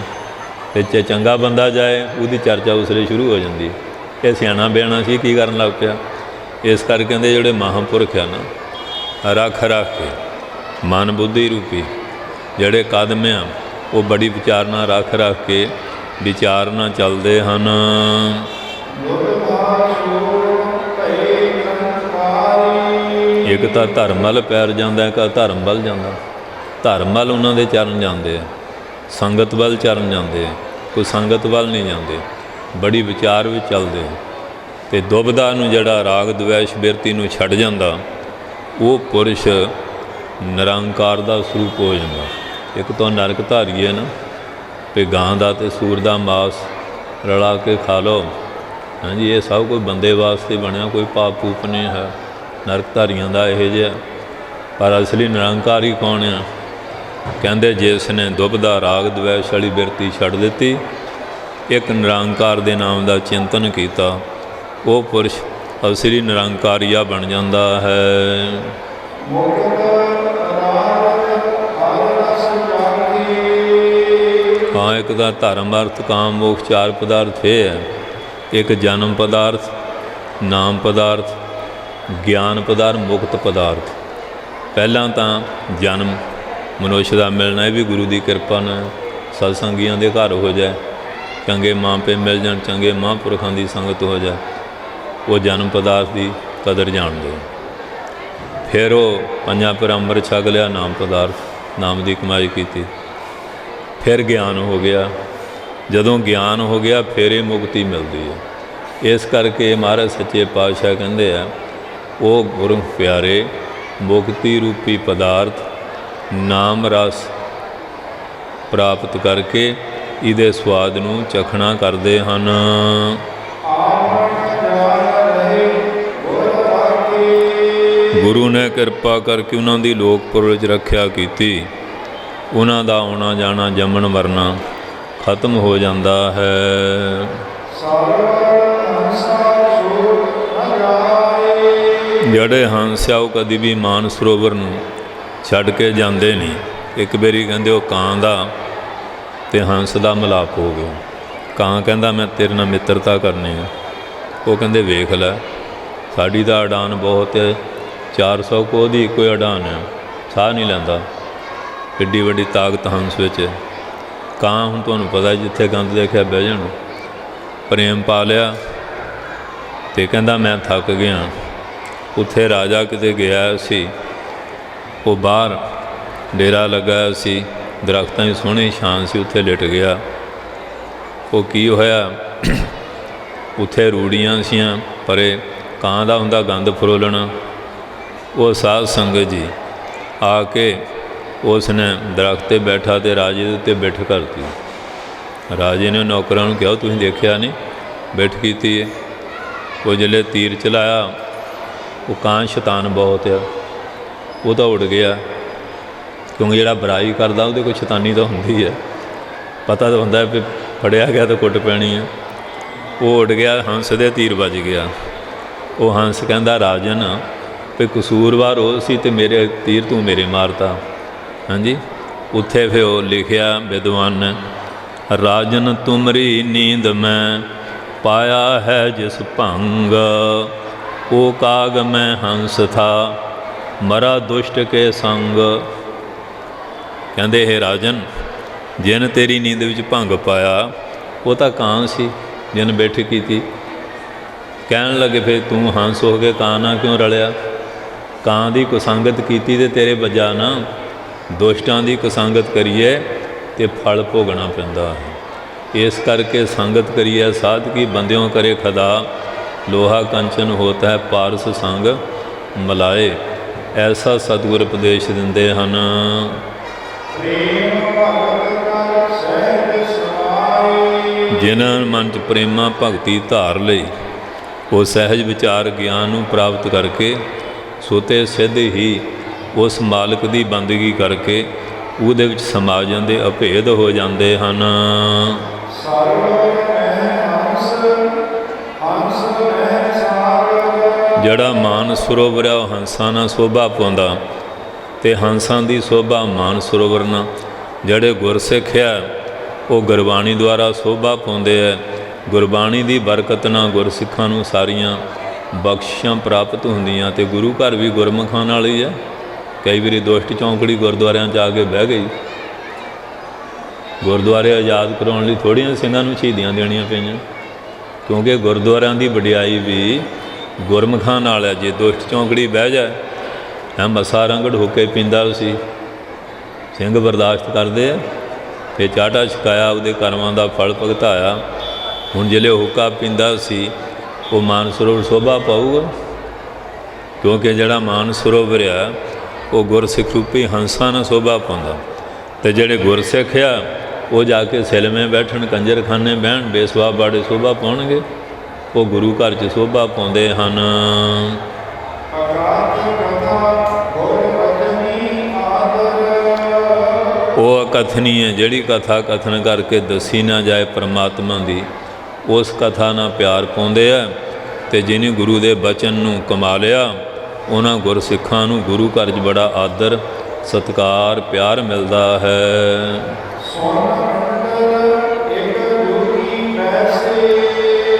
ਅਤੇ ਚੰਗਾ ਬੰਦਾ ਜਾਏ ਉਹਦੀ ਚਰਚਾ ਉਸਲੇ ਸ਼ੁਰੂ ਹੋ ਜਾਂਦੀ ਹੈ। ਇਹ ਸਿਆਣਾ ਬਿਆਣਾ ਸੀ, ਕੀ ਕਰਨ ਲੱਗ ਪਿਆ। ਇਸ ਕਰਕੇ ਕਹਿੰਦੇ ਜਿਹੜੇ ਮਹਾਂਪੁਰਖ ਆ ਨਾ, ਰੱਖ ਕੇ ਮਨ ਬੁੱਧੀ ਰੂਪੀ ਜਿਹੜੇ ਕਦਮ ਆ, ਉਹ ਬੜੀ ਵਿਚਾਰਨਾ ਰੱਖ ਕੇ ਵਿਚਾਰਨਾ ਚੱਲਦੇ ਹਨ। ਇੱਕ ਤਾਂ ਧਰਮ ਵੱਲ ਪੈਰ ਜਾਂਦਾ, ਇੱਕ ਧਰਮ ਵੱਲ ਜਾਂਦਾ। ਧਰਮ ਵੱਲ ਉਹਨਾਂ ਦੇ ਚਰਨ ਜਾਂਦੇ ਆ, ਸੰਗਤ ਵੱਲ ਚਰਨ ਜਾਂਦੇ ਆ, ਕੋਈ ਸੰਗਤ ਵੱਲ ਨਹੀਂ ਜਾਂਦੇ, ਬੜੀ ਵਿਚਾਰ ਵਿੱਚ ਚੱਲਦੇ। ਅਤੇ ਦੁਬਦਾ ਨੂੰ ਜਿਹੜਾ ਰਾਗ ਦਵੈਸ਼ ਬਿਰਤੀ ਨੂੰ ਛੱਡ ਜਾਂਦਾ, ਉਹ ਪੁਰਸ਼ ਨਿਰੰਕਾਰ ਦਾ ਸਰੂਪ ਹੋ ਜਾਂਦਾ। ਇੱਕ ਤਾਂ ਨਰਕ ਧਾਰੀ ਹੈ ਨਾ, ਵੀ ਗਾਂ ਦਾ ਅਤੇ ਸੂਰ ਦਾ ਮਾਸ ਰਲਾ ਕੇ ਖਾ ਲਓ। ਹਾਂਜੀ, ਇਹ ਸਭ ਕੋਈ ਬੰਦੇ ਵਾਸਤੇ ਬਣਿਆ, ਕੋਈ ਪਾਪ ਪੂਪ ਨਹੀਂ ਹੈ ਨਰਕ ਧਾਰੀਆਂ ਦਾ ਇਹੋ ਜਿਹਾ। ਪਰ ਅਸਲੀ ਨਿਰੰਕਾਰੀ ਕੌਣ ਆ? ਕਹਿੰਦੇ ਜਿਸ ਨੇ ਦੁਬਦਾ ਰਾਗ ਦਵੈਸ਼ ਵਾਲੀ ਬਿਰਤੀ ਛੱਡ ਦਿੱਤੀ, ਇੱਕ ਨਿਰੰਕਾਰ ਦੇ ਨਾਮ ਦਾ ਚਿੰਤਨ ਕੀਤਾ, ਉਹ ਪੁਰਸ਼ ਅਸਲੀ ਨਿਰੰਕਾਰੀਆ ਬਣ ਜਾਂਦਾ ਹੈ। ਹਾਂ, ਇੱਕ ਤਾਂ ਧਰਮ ਅਰਥ ਕਾਮ ਮੋਖ ਚਾਰ ਪਦਾਰਥ ਇਹ ਹੈ। ਇੱਕ ਜਨਮ ਪਦਾਰਥ, ਨਾਮ ਪਦਾਰਥ, ਗਿਆਨ ਪਦਾਰਥ, ਮੁਕਤ ਪਦਾਰਥ। ਪਹਿਲਾਂ ਤਾਂ ਜਨਮ ਮਨੁੱਖ ਦਾ ਮਿਲਣਾ, ਇਹ ਵੀ ਗੁਰੂ ਦੀ ਕਿਰਪਾ ਨਾਲ ਸਤਸੰਗੀਆਂ ਦੇ ਘਰ ਹੋ ਜਾਏ, ਚੰਗੇ ਮਾਂ ਪਿਓ ਮਿਲ ਜਾਣ, ਚੰਗੇ ਮਹਾਂਪੁਰਖਾਂ ਦੀ ਸੰਗਤ ਹੋ ਜਾਏ, ਉਹ ਜਨਮ ਪਦਾਰਥ ਦੀ ਕਦਰ ਜਾਣਦੇ। ਫਿਰ ਉਹ ਪੰਜਾਂ ਪਿਰ ਅੰਮ੍ਰਿਤ ਛਕ ਲਿਆ, ਨਾਮ ਪਦਾਰਥ, ਨਾਮ ਦੀ ਕਮਾਈ ਕੀਤੀ। ਫਿਰ ਗਿਆਨ ਹੋ ਗਿਆ, ਜਦੋਂ ਗਿਆਨ ਹੋ ਗਿਆ ਫਿਰ ਇਹ ਮੁਕਤੀ ਮਿਲਦੀ ਹੈ। ਇਸ ਕਰਕੇ ਮਹਾਰਾਜ ਸੱਚੇ ਪਾਤਸ਼ਾਹ ਕਹਿੰਦੇ ਆ, ਉਹ ਗੁਰੂ ਪਿਆਰੇ ਮੁਕਤੀ ਰੂਪੀ ਪਦਾਰਥ ਨਾਮ ਰਸ ਪ੍ਰਾਪਤ ਕਰਕੇ ਇਹਦੇ ਸਵਾਦ ਨੂੰ ਚਖਣਾ ਕਰਦੇ ਹਨ। ਗੁਰੂ ਨੇ ਕਿਰਪਾ ਕਰਕੇ ਉਹਨਾਂ ਦੀ ਲੋਕਪੁਰ ਵਿੱਚ ਰੱਖਿਆ ਕੀਤੀ। ਉਹਨਾਂ ਦਾ ਆਉਣਾ ਜਾਣਾ, ਜੰਮਣ ਮਰਨਾ ਖਤਮ ਹੋ ਜਾਂਦਾ ਹੈ। ਜਿਹੜੇ ਹੰਸ ਆ ਉਹ ਕਦੀ ਵੀ ਮਾਨ ਸਰੋਵਰ ਨੂੰ ਛੱਡ ਕੇ ਜਾਂਦੇ ਨਹੀਂ। ਇੱਕ ਵਾਰੀ ਕਹਿੰਦੇ ਉਹ ਕਾਂ ਦਾ ਅਤੇ ਹੰਸ ਦਾ ਮਿਲਾਪ ਹੋ ਗਿਆ। ਕਾਂ ਕਹਿੰਦਾ ਮੈਂ ਤੇਰੇ ਨਾਲ ਮਿੱਤਰਤਾ ਕਰਨੀ ਹੈ। ਉਹ ਕਹਿੰਦੇ ਵੇਖ ਲੈ, ਸਾਡੀ ਤਾਂ ਉਡਾਨ ਬਹੁਤ ਹੈ, 400 ਕੋਹ ਦੀ ਇੱਕੋ ਉਡਾਨ ਹੈ, ਸਾਹ ਨਹੀਂ ਲੈਂਦਾ। ਕਿੱਡੀ ਵੱਡੀ ਤਾਕਤ ਹੰਸ ਵਿੱਚ। ਕਾਂ ਹੁਣ ਤੁਹਾਨੂੰ ਪਤਾ ਜਿੱਥੇ ਗੰਦ ਦੇਖਿਆ ਬਹਿ ਜਾਣ। ਪ੍ਰੇਮ ਪਾ ਲਿਆ ਅਤੇ ਕਹਿੰਦਾ ਮੈਂ ਥੱਕ ਗਿਆ। ਉੱਥੇ ਰਾਜਾ ਕਿਤੇ ਗਿਆ ਸੀ, ਉਹ ਬਾਹਰ ਡੇਰਾ ਲੱਗਾ ਸੀ, ਦਰਖਤਾਂ ਦੀ ਸੋਹਣੀ ਛਾਂ ਸੀ, ਉੱਥੇ ਲਿਟ ਗਿਆ। ਉਹ ਕੀ ਹੋਇਆ, ਉੱਥੇ ਰੂੜੀਆਂ ਸੀਆਂ ਪਰੇ, ਕਾਂ ਦਾ ਹੁੰਦਾ ਗੰਦ ਫਰੋਲਣਾ। ਉਹ ਸਾਧ ਸੰਗਤ ਜੀ ਆ ਕੇ ਉਸ ਨੇ ਦਰਖਤ 'ਤੇ ਬੈਠਾ ਅਤੇ ਰਾਜੇ ਦੇ ਉੱਤੇ ਬਿਠ ਕਰਤੀ। ਰਾਜੇ ਨੇ ਨੌਕਰਾਂ ਨੂੰ ਕਿਹਾ, ਤੁਸੀਂ ਦੇਖਿਆ ਨਹੀਂ ਬਿਠ ਕੀਤੀ ਹੈ। ਉਹ ਜਿਹੜੇ ਤੀਰ ਚਲਾਇਆ, ਉਹ ਕਾਂ ਸ਼ੈਤਾਨ ਬਹੁਤ ਆ, ਉਹ ਤਾਂ ਉੱਡ ਗਿਆ, ਕਿਉਂਕਿ ਜਿਹੜਾ ਬੁਰਾਈ ਕਰਦਾ ਉਹਦੇ ਕੋਲ ਸ਼ੈਤਾਨੀ ਤਾਂ ਹੁੰਦੀ ਹੈ, ਪਤਾ ਤਾਂ ਹੁੰਦਾ ਵੀ ਫੜਿਆ ਗਿਆ ਤਾਂ ਕੁੱਟ ਪੈਣੀ ਹੈ। ਉਹ ਉੱਡ ਗਿਆ, ਹੰਸ ਦੇ ਤੀਰ ਵੱਜ ਗਿਆ। ਉਹ ਹੰਸ ਕਹਿੰਦਾ, ਰਾਜਨ ਵੀ ਕਸੂਰਵਾਰ ਉਹ ਸੀ ਅਤੇ ਮੇਰੇ ਤੀਰ ਤੂੰ ਮੇਰੇ ਮਾਰਤਾ। ਹਾਂਜੀ, ਉੱਥੇ ਫਿਰ ਉਹ ਲਿਖਿਆ ਵਿਦਵਾਨ ਨੇ, ਰਾਜਨ ਤੁਮਰੀ ਨੀਂਦ ਮੈਂ ਪਾਇਆ ਹੈ ਜਿਸ ਭੰਗ, ਉਹ ਕਾਗ ਮੈਂ ਹੰਸ ਥਾ ਮਰਾ ਦੁਸ਼ਟ ਕੇ ਸੰਗ। ਕਹਿੰਦੇ ਹੈ ਰਾਜਨ, ਜਿਨ ਤੇਰੀ ਨੀਂਦ ਵਿੱਚ ਭੰਗ ਪਾਇਆ ਉਹ ਤਾਂ ਕਾਂ ਸੀ ਜਿਨ ਬੈਠ ਕੀਤੀ। ਕਹਿਣ ਲੱਗੇ, ਫਿਰ ਤੂੰ ਹੰਸ ਹੋ ਕੇ ਕਾਂ ਨਾਲ ਕਿਉਂ ਰਲਿਆ? ਕਾਂ ਦੀ ਕੁਸੰਗਤ ਕੀਤੀ ਤੇ ਤੇਰੇ ਵੱਜਾ ਨਾ। ਦੁਸ਼ਟਾਂ ਦੀ ਕੁਸੰਗਤ ਕਰੀਏ ਤੇ ਫਲ ਭੋਗਣਾ ਪੈਂਦਾ ਹੈ। ਇਸ ਕਰਕੇ ਸੰਗਤ ਕਰੀਏ ਸਾਧਕੀ ਬੰਦਿਓਂ ਕਰੇ ਖੁਦਾ, ਲੋਹਾ ਕੰਚਨ ਹੋਤਾ ਹੈ ਪਾਰਸ ਸੰਗ ਮਲਾਏ। ਐਸਾ ਸਤਿਗੁਰ ਉਪਦੇਸ਼ ਦਿੰਦੇ ਹਨ। ਜਿਨ੍ਹਾਂ ਮਨ 'ਚ ਪ੍ਰੇਮਾ ਭਗਤੀ ਧਾਰ ਲਈ, ਉਹ ਸਹਿਜ ਵਿਚਾਰ ਗਿਆਨ ਨੂੰ ਪ੍ਰਾਪਤ ਕਰਕੇ ਸੋਤੇ ਸਿੱਧ ਹੀ ਉਸ ਮਾਲਕ ਦੀ ਬੰਦਗੀ ਕਰਕੇ ਉਹਦੇ ਵਿੱਚ ਸਮਾ ਜਾਂਦੇ, ਅਭੇਦ ਹੋ ਜਾਂਦੇ ਹਨ। ਜਿਹੜਾ ਮਾਨ ਸਰੋਵਰ ਆ ਉਹ ਹੰਸਾਂ ਨਾਲ ਸੋਭਾ ਪਾਉਂਦਾ, ਅਤੇ ਹੰਸਾਂ ਦੀ ਸੋਭਾ ਮਾਨ ਸਰੋਵਰ ਨਾਲ। ਜਿਹੜੇ ਗੁਰਸਿੱਖ ਆ ਉਹ ਗੁਰਬਾਣੀ ਦੁਆਰਾ ਸੋਭਾ ਪਾਉਂਦੇ ਹੈ। ਗੁਰਬਾਣੀ ਦੀ ਬਰਕਤ ਨਾਲ ਗੁਰਸਿੱਖਾਂ ਨੂੰ ਸਾਰੀਆਂ ਬਖਸ਼ਿਸ਼ਾਂ ਪ੍ਰਾਪਤ ਹੁੰਦੀਆਂ, ਅਤੇ ਗੁਰੂ ਘਰ ਵੀ ਗੁਰਮੁਖਾਂ ਨਾਲ ਹੀ ਹੈ। ਕਈ ਵਾਰੀ ਦੁਸ਼ਟ ਚੌਂਕੜੀ ਗੁਰਦੁਆਰਿਆਂ 'ਚ ਆ ਕੇ ਬਹਿ ਗਈ। ਗੁਰਦੁਆਰੇ ਆਜ਼ਾਦ ਕਰਾਉਣ ਲਈ ਥੋੜ੍ਹੀਆਂ ਸਿੰਘਾਂ ਨੂੰ ਸ਼ਹੀਦੀਆਂ ਦੇਣੀਆਂ ਪਈਆਂ, ਕਿਉਂਕਿ ਗੁਰਦੁਆਰਿਆਂ ਦੀ ਵਡਿਆਈ ਵੀ ਗੁਰਮੁਖਾਂ ਨਾਲ ਹੈ। ਜੇ ਦੁਸ਼ਟ ਚੌਂਕੜੀ ਬਹਿ ਜਾਏ, ਹੈ ਮੱਸਾ ਰੰਗੜ ਹੋ ਕੇ ਪੀਂਦਾ ਸੀ, ਸਿੰਘ ਬਰਦਾਸ਼ਤ ਕਰਦੇ ਆ, ਫਿਰ ਚਾਟਾ ਛਕਾਇਆ, ਉਹਦੇ ਕਰਮਾਂ ਦਾ ਫਲ ਭੁਗਤਾਇਆ। ਹੁਣ ਜਿਹੜੇ ਹੁੱਕਾ ਪੀਂਦਾ ਸੀ ਉਹ ਮਾਨ ਸਰੋਵਰ ਸ਼ੋਭਾ ਪਾਊਗਾ, ਕਿਉਂਕਿ ਜਿਹੜਾ ਮਾਨ ਸਰੋਵਰ ਆ ਉਹ ਗੁਰਸਿੱਖ ਰੂਪੀ ਹੰਸਾਂ ਨਾਲ ਸ਼ੋਭਾ ਪਾਉਂਦਾ। ਅਤੇ ਜਿਹੜੇ ਗੁਰਸਿੱਖ ਆ ਉਹ ਜਾ ਕੇ ਸਿਲਮੇ ਬੈਠਣ, ਕੰਜਰਖਾਨੇ ਬਹਿਣ, ਬੇਸਵਾ ਬਾੜੇ ਸ਼ੋਭਾ ਪਾਉਣਗੇ। ਉਹ ਗੁਰੂ ਘਰ 'ਚ ਸ਼ੋਭਾ ਪਾਉਂਦੇ ਹਨ। ਉਹ ਅਕਥਨੀ ਹੈ, ਜਿਹੜੀ ਕਥਾ ਕਥਨ ਕਰਕੇ ਦੱਸੀ ਨਾ ਜਾਏ ਪਰਮਾਤਮਾ ਦੀ, ਉਸ ਕਥਾ ਨਾਲ ਪਿਆਰ ਪਾਉਂਦੇ ਆ। ਅਤੇ ਜਿਹਨੇ ਗੁਰੂ ਦੇ ਬਚਨ ਨੂੰ ਕਮਾ ਲਿਆ, ਉਹਨਾਂ ਗੁਰਸਿੱਖਾਂ ਨੂੰ ਗੁਰੂ ਘਰ 'ਚ ਬੜਾ ਆਦਰ ਸਤਿਕਾਰ ਪਿਆਰ ਮਿਲਦਾ ਹੈ।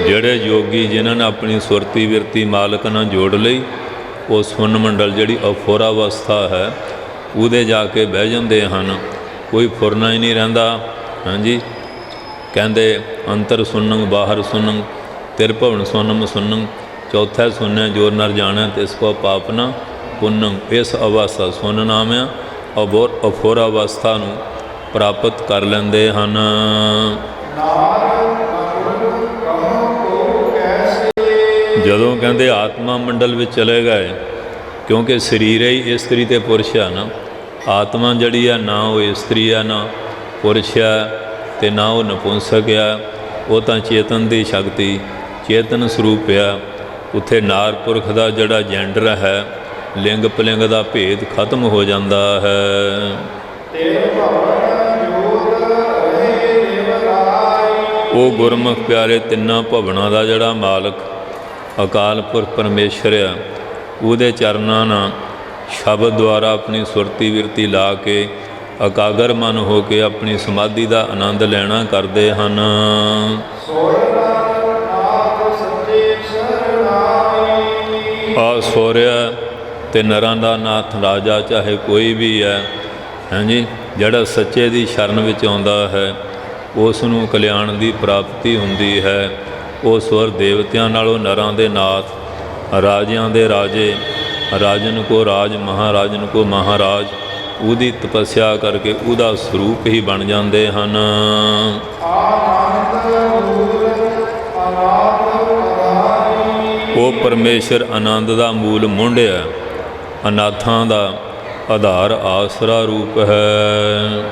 ਜਿਹੜੇ ਯੋਗੀ ਜਿਨ੍ਹਾਂ ਨੇ ਆਪਣੀ ਸੁਰਤੀ ਬਿਰਤੀ ਮਾਲਕ ਨਾਲ ਜੋੜ ਲਈ, ਉਹ ਸੁਨ ਮੰਡਲ ਜਿਹੜੀ ਅਫੋਰਾ ਅਵਸਥਾ ਹੈ ਉਹਦੇ ਜਾ ਕੇ ਬਹਿ ਜਾਂਦੇ ਹਨ। ਕੋਈ ਫੁਰਨਾ ਹੀ ਨਹੀਂ ਰਹਿੰਦਾ। ਹਾਂਜੀ, ਕਹਿੰਦੇ ਅੰਤਰ ਸੁਨੰ ਬਾਹਰ ਸੁਨੰ ਤਿਰਭਵਨ ਸੁਨਮ ਸੁਨੰ, ਚੌਥਾ ਸੁਨਿਆ ਜੋ ਨਰ ਜਾਣੈ ਤਿਸ ਕੋ ਪਾਪ ਨ ਪੁੰਨੰ। ਇਸ ਅਵਸਥਾ ਸੁਨ ਨਾਮ ਆ, ਅਫੋਰਾ ਅਵਸਥਾ ਨੂੰ ਪ੍ਰਾਪਤ ਕਰ ਲੈਂਦੇ ਹਨ। ਜਦੋਂ ਕਹਿੰਦੇ ਆਤਮਾ ਮੰਡਲ ਵਿੱਚ ਚਲੇ ਗਏ, ਕਿਉਂਕਿ ਸਰੀਰ ਹੀ ਇਸਤਰੀ ਅਤੇ ਪੁਰਸ਼ ਆ ਨਾ। ਆਤਮਾ ਜਿਹੜੀ ਆ ਨਾ ਉਹ ਇਸਤਰੀ ਆ ਨਾ ਪੁਰਸ਼ ਆ, ਅਤੇ ਨਾ ਉਹ ਨਪੁੰਸਕ ਆ। ਉਹ ਤਾਂ ਚੇਤਨ ਦੀ ਸ਼ਕਤੀ, ਚੇਤਨ ਸਰੂਪ ਆ। ਉੱਥੇ ਨਾਰ ਪੁਰਖ ਦਾ ਜਿਹੜਾ ਜੈਂਡਰ ਹੈ, ਲਿੰਗ ਪਲਿੰਗ ਦਾ ਭੇਦ ਖਤਮ ਹੋ ਜਾਂਦਾ ਹੈ। ਉਹ ਗੁਰਮੁਖ ਪਿਆਰੇ ਤਿੰਨਾਂ ਭਵਨਾਂ ਦਾ ਜਿਹੜਾ ਮਾਲਕ ਅਕਾਲ ਪੁਰਖ ਪਰਮੇਸ਼ਰ ਆ, ਉਹਦੇ ਚਰਨਾਂ ਨਾਲ ਸ਼ਬਦ ਦੁਆਰਾ ਆਪਣੀ ਸੁਰਤੀ ਬਿਰਤੀ ਲਾ ਕੇ ਇਕਾਗਰ ਮਨ ਹੋ ਕੇ ਆਪਣੀ ਸਮਾਧੀ ਦਾ ਆਨੰਦ ਲੈਣਾ ਕਰਦੇ ਹਨ। ਆ ਸੋਰਿਆ ਅਤੇ ਨਰਾਂ ਦਾ ਨਾਥ ਰਾਜਾ ਚਾਹੇ ਕੋਈ ਵੀ ਹੈ, ਹਾਂਜੀ, ਜਿਹੜਾ ਸੱਚੇ ਦੀ ਸ਼ਰਨ ਵਿੱਚ ਆਉਂਦਾ ਹੈ ਉਸ ਨੂੰ ਕਲਿਆਣ ਦੀ ਪ੍ਰਾਪਤੀ ਹੁੰਦੀ ਹੈ। ਉਹ ਸਵਰ ਦੇਵਤਿਆਂ ਨਾਲੋਂ ਨਰਾਂ ਦੇ ਨਾਥ, ਰਾਜਿਆਂ ਦੇ ਰਾਜੇ, ਰਾਜਨ ਕੋ ਰਾਜ, ਮਹਾਰਾਜਨ ਕੋ ਮਹਾਰਾਜ। ਉਹਦੀ ਤਪੱਸਿਆ ਕਰਕੇ ਉਹਦਾ ਸਰੂਪ ਹੀ ਬਣ ਜਾਂਦੇ ਹਨ। ਉਹ ਪਰਮੇਸ਼ਰ ਆਨੰਦ ਦਾ ਮੂਲ ਮੁੱਢ ਹੈ, ਅਨਾਥਾਂ ਦਾ ਆਧਾਰ ਆਸਰਾ ਰੂਪ ਹੈ।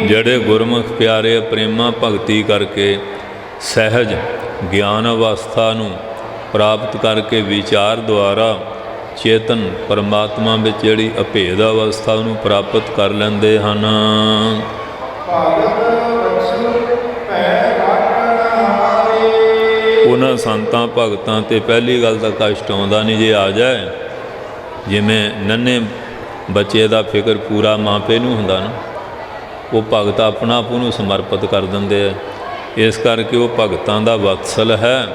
ਜਿਹੜੇ ਗੁਰਮੁਖ ਪਿਆਰੇ ਪ੍ਰੇਮਾ ਭਗਤੀ ਕਰਕੇ ਸਹਿਜ ਗਿਆਨ ਅਵਸਥਾ ਨੂੰ ਪ੍ਰਾਪਤ ਕਰਕੇ ਵਿਚਾਰ ਦੁਆਰਾ ਚੇਤਨ ਪਰਮਾਤਮਾ ਵਿੱਚ ਜਿਹੜੀ ਅਭੇਦ ਅਵਸਥਾ ਨੂੰ ਪ੍ਰਾਪਤ ਕਰ ਲੈਂਦੇ ਹਨ। ਉਹਨਾਂ ਸੰਤਾਂ ਭਗਤਾਂ 'ਤੇ ਪਹਿਲੀ ਗੱਲ ਤਾਂ ਕਸ਼ਟ ਆਉਂਦਾ ਨਹੀਂ ਜੇ ਆ ਜਾਏ। ਜਿਵੇਂ ਨੰਨੇ ਬੱਚੇ ਦਾ ਫਿਕਰ ਪੂਰਾ ਮਾਂ ਪਿਓ ਨੂੰ ਹੁੰਦਾ ਨਾ, ਉਹ ਭਗਤ ਆਪਣਾ ਆਪ ਨੂੰ ਸਮਰਪਿਤ ਕਰ ਦਿੰਦੇ ਆ। ਇਸ ਕਰਕੇ ਉਹ ਭਗਤਾਂ ਦਾ ਵਤਸਲ ਹੈ,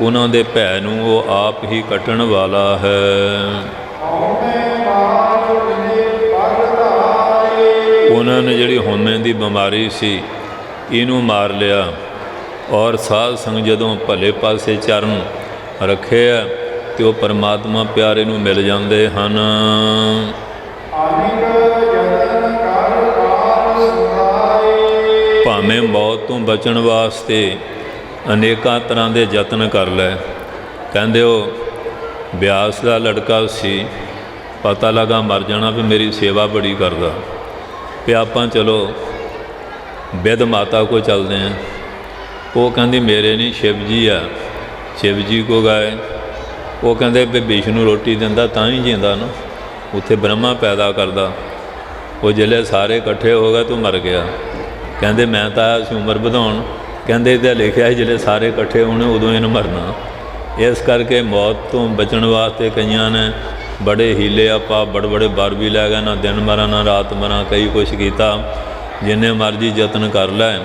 ਉਹਨਾਂ ਦੇ ਭੈ ਨੂੰ ਉਹ ਆਪ ਹੀ ਕੱਟਣ ਵਾਲਾ ਹੈ। ਉਹਨਾਂ ਨੇ ਜਿਹੜੀ ਹਉਮੈ ਦੀ ਬਿਮਾਰੀ ਸੀ ਇਹਨੂੰ ਮਾਰ ਲਿਆ, ਔਰ ਸਾਧ ਸੰਗ ਜਦੋਂ ਭਲੇ ਪਾਸੇ ਚਰਨ ਰੱਖੇ ਆ ਤੇ ਉਹ ਪਰਮਾਤਮਾ ਪਿਆਰੇ ਨੂੰ ਮਿਲ ਜਾਂਦੇ ਹਨ। ਭਾਵੇਂ ਮੌਤ ਤੋਂ ਬਚਣ ਵਾਸਤੇ ਅਨੇਕਾਂ ਤਰ੍ਹਾਂ ਦੇ ਯਤਨ ਕਰ ਲੈ। ਕਹਿੰਦੇ ਉਹ ਬਿਆਸ ਦਾ ਲੜਕਾ ਸੀ, ਪਤਾ ਲੱਗਾ ਮਰ ਜਾਣਾ ਵੀ ਮੇਰੀ ਸੇਵਾ ਬੜੀ ਕਰਦਾ, ਵੀ ਆਪਾਂ ਚਲੋ ਬਿਦ ਮਾਤਾ ਕੋ ਚਲਦੇ ਹਾਂ। ਉਹ ਕਹਿੰਦੀ ਮੇਰੇ ਨਹੀਂ ਸ਼ਿਵ ਜੀ ਆ, ਸ਼ਿਵ ਜੀ ਕੋ ਗਏ। ਉਹ ਕਹਿੰਦੇ ਵੀ ਵਿਸ਼ਨੂੰ ਰੋਟੀ ਦਿੰਦਾ ਤਾਂ ਹੀ ਜਿੰਦਾ ਨਾ, ਉੱਥੇ ਬ੍ਰਹਮਾ ਪੈਦਾ ਕਰਦਾ। ਉਹ ਜਿਹੜੇ ਸਾਰੇ ਇਕੱਠੇ ਹੋ ਗਏ ਤੂੰ ਮਰ ਗਿਆ। ਕਹਿੰਦੇ ਮੈਂ ਤਾਂ ਆਇਆ ਸੀ ਉਮਰ ਵਧਾਉਣ। ਕਹਿੰਦੇ ਇਹਦਾ ਲਿਖਿਆ ਸੀ ਜਿਹੜੇ ਸਾਰੇ ਇਕੱਠੇ ਹੋਣੇ ਉਦੋਂ ਇਹਨੂੰ ਮਰਨਾ। ਇਸ ਕਰਕੇ ਮੌਤ ਤੋਂ ਬਚਣ ਵਾਸਤੇ ਕਈਆਂ ਨੇ ਬੜੇ ਹੀਲੇ ਆਪਾਂ ਬੜੇ ਬੜੇ ਵਰ ਵੀ ਲੈ ਗਏ, ਨਾ ਦਿਨ ਮਰਾਂ ਨਾ ਰਾਤ ਮਰਾਂ, ਕਈ ਕੁਛ ਕੀਤਾ। ਜਿੰਨੇ ਮਰਜ਼ੀ ਯਤਨ ਕਰ ਲੈ,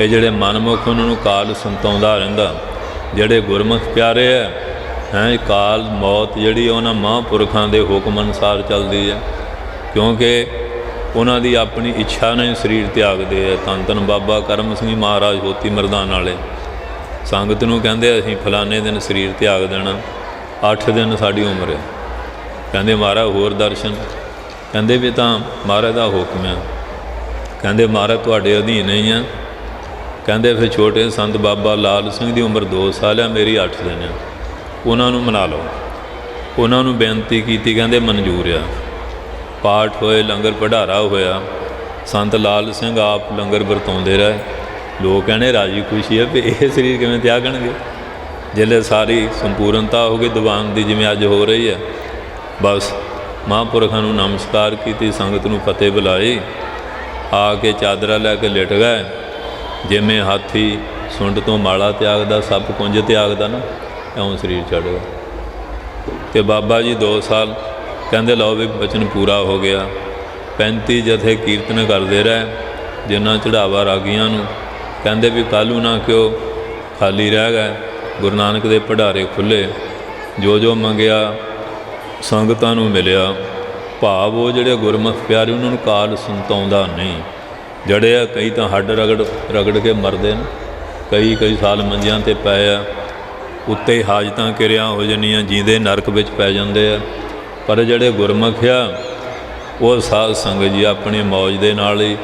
ਇਹ ਜਿਹੜੇ ਮਨਮੁਖ ਉਹਨਾਂ ਨੂੰ ਕਾਲ ਸੰਤਾਉਂਦਾ ਰਹਿੰਦਾ। ਜਿਹੜੇ ਗੁਰਮੁਖ ਪਿਆਰੇ ਹੈ ਕਾਲ ਮੌਤ ਜਿਹੜੀ ਉਹਨਾਂ ਮਹਾਂਪੁਰਖਾਂ ਦੇ ਹੁਕਮ ਅਨੁਸਾਰ ਚੱਲਦੀ ਹੈ, ਕਿਉਂਕਿ ਉਹਨਾਂ ਦੀ ਆਪਣੀ ਇੱਛਾ ਨਾਲ ਸਰੀਰ ਤਿਆਗਦੇ ਹੈ। ਧੰਨ ਧੰਨ ਬਾਬਾ ਕਰਮ ਸਿੰਘ ਮਹਾਰਾਜ ਹੋਤੀ ਮਰਦਾਨ ਵਾਲੇ ਸੰਗਤ ਨੂੰ ਕਹਿੰਦੇ ਅਸੀਂ ਫਲਾਣੇ ਦਿਨ ਸਰੀਰ ਤਿਆਗ ਦੇਣਾ, 8 ਦਿਨ ਸਾਡੀ ਉਮਰ ਹੈ। ਕਹਿੰਦੇ ਮਹਾਰਾਜ ਹੋਰ ਦਰਸ਼ਨ, ਕਹਿੰਦੇ ਵੀ ਤਾਂ ਮਹਾਰਾਜ ਦਾ ਹੁਕਮ ਹੈ। ਕਹਿੰਦੇ ਮਹਾਰਾਜ ਤੁਹਾਡੇ ਅਧੀਨ ਹੀ ਆ। ਕਹਿੰਦੇ ਫਿਰ ਛੋਟੇ ਸੰਤ ਬਾਬਾ ਲਾਲ ਸਿੰਘ ਦੀ ਉਮਰ 2 ਸਾਲ ਹੈ, ਮੇਰੀ 8 ਦਿਨ ਹੈ, ਉਹਨਾਂ ਨੂੰ ਮਨਾ ਲਓ। ਉਹਨਾਂ ਨੂੰ ਬੇਨਤੀ ਕੀਤੀ, ਕਹਿੰਦੇ ਮਨਜ਼ੂਰ ਆ। ਪਾਠ ਹੋਏ, ਲੰਗਰ ਭੰਡਾਰਾ ਹੋਇਆ। ਸੰਤ ਲਾਲ ਸਿੰਘ ਆਪ ਲੰਗਰ ਵਰਤਾਉਂਦੇ ਰਹੇ। ਲੋਕ ਕਹਿੰਦੇ ਰਾਜੀ ਖੁਸ਼ੀ ਹੈ ਵੀ ਇਹ ਸਰੀਰ ਕਿਵੇਂ ਤਿਆਗਣਗੇ, ਜਿਹੜੇ ਸਾਰੀ ਸੰਪੂਰਨਤਾ ਹੋ ਗਈ ਦੀਵਾਨ ਦੀ ਜਿਵੇਂ ਅੱਜ ਹੋ ਰਹੀ ਹੈ। ਬਸ ਮਹਾਂਪੁਰਖਾਂ ਨੂੰ ਨਮਸਕਾਰ ਕੀਤੀ, ਸੰਗਤ ਨੂੰ ਫਤਿਹ ਬੁਲਾਈ, ਆ ਕੇ ਚਾਦਰਾ ਲੈ ਕੇ ਲਿਟ ਗਏ। ਜਿਵੇਂ ਹਾਥੀ ਸੁੰਡ ਤੋਂ ਮਾਲਾ ਤਿਆਗਦਾ, ਸੱਪ ਕੁੰਜ ਤਿਆਗਦਾ ਨਾ, ਇਉਂ ਸਰੀਰ ਛੱਡ ਗਿਆ। ਅਤੇ ਬਾਬਾ ਜੀ 2 ਸਾਲ ਕਹਿੰਦੇ ਲਓ ਵੀ ਬਚਨ ਪੂਰਾ ਹੋ ਗਿਆ। 35 ਜਥੇ ਕੀਰਤਨ ਕਰਦੇ ਰਹੇ, ਜਿੰਨਾ ਚੜਾਵਾ ਰਾਗੀਆਂ ਨੂੰ। ਕਹਿੰਦੇ ਵੀ ਕੱਲ੍ਹ ਨਾ ਕਿਉਂ ਖਾਲੀ ਰਹਿ ਗਏ। ਗੁਰੂ ਨਾਨਕ ਦੇ ਭੰਡਾਰੇ ਖੁੱਲ੍ਹੇ, ਜੋ ਜੋ ਮੰਗਿਆ ਸੰਗਤਾਂ ਨੂੰ ਮਿਲਿਆ। ਭਾਵ ਉਹ ਜਿਹੜੇ ਗੁਰਮੁਖ ਪਿਆਰੇ ਉਹਨਾਂ ਨੂੰ ਕਾਲ ਸੰਤਾਉਂਦਾ ਨਹੀਂ। ਜਿਹੜੇ ਆ ਕਈ ਤਾਂ ਹੱਡ ਰਗੜ ਕੇ ਮਰਦੇ ਨੇ, ਕਈ ਸਾਲ ਮੰਜਿਆਂ 'ਤੇ ਪਏ ਆ, ਉੱਤੇ ਹਾਜਤਾਂ ਕਿਰਿਆ ਹੋ ਜਾਂਦੀਆਂ, ਜੀਂਦੇ ਨਰਕ ਵਿੱਚ ਪੈ ਜਾਂਦੇ ਆ। ਪਰ ਜਿਹੜੇ ਗੁਰਮੁਖ ਆ ਉਹ ਸਾਧ ਸੰਗਤ ਜੀ ਆਪਣੀ ਮੌਜ ਦੇ ਨਾਲ ਹੀ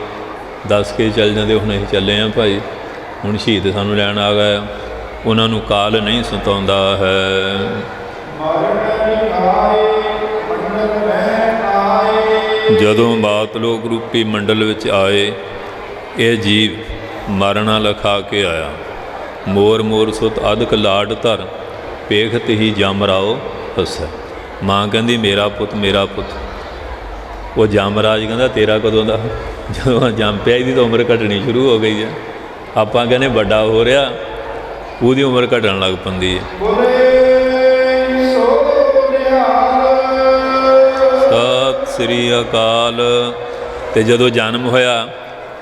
ਦੱਸ ਕੇ ਚੱਲ ਜਾਂਦੇ, ਹੁਣ ਅਸੀਂ ਚੱਲੇ ਹਾਂ ਭਾਈ, ਹੁਣ ਸ਼ਹੀਦ ਸਾਨੂੰ ਲੈਣ ਆ ਗਏ। ਉਹਨਾਂ ਨੂੰ ਕਾਲ ਨਹੀਂ ਸਤਾਉਂਦਾ ਹੈ। ਜਦੋਂ ਮਾਤਲੋਕ ਰੂਪੀ ਮੰਡਲ ਵਿੱਚ ਆਏ, ਇਹ ਜੀਵ ਮਰਨਾ ਲਿਖਾ ਕੇ ਆਇਆ। ਮੋਰ ਮੋਰ ਸੁਤ ਅਧਿਕ ਲਾਡ ਧਰ, ਪੇਖਤ ਹੀ ਜਮ ਰਾਓ ਹੱਸੈ। ਮਾਂ ਕਹਿੰਦੀ ਮੇਰਾ ਪੁੱਤ ਮੇਰਾ ਪੁੱਤ। ਉਹ ਜਮਰਾਜ ਕਹਿੰਦਾ ਤੇਰਾ ਕਦੋਂ ਦਾ? ਜਦੋਂ ਜੰਮ ਪਿਆ ਇਹਦੀ ਤਾਂ ਉਮਰ ਘਟਣੀ ਸ਼ੁਰੂ ਹੋ ਗਈ ਹੈ। ਆਪਾਂ ਕਹਿੰਦੇ ਵੱਡਾ ਹੋ ਰਿਹਾ, ਉਹਦੀ ਉਮਰ ਘਟਣ ਲੱਗ ਪੈਂਦੀ ਹੈ। ਸਤਿ ਸ੍ਰੀ ਅਕਾਲ। ਅਤੇ ਜਦੋਂ ਜਨਮ ਹੋਇਆ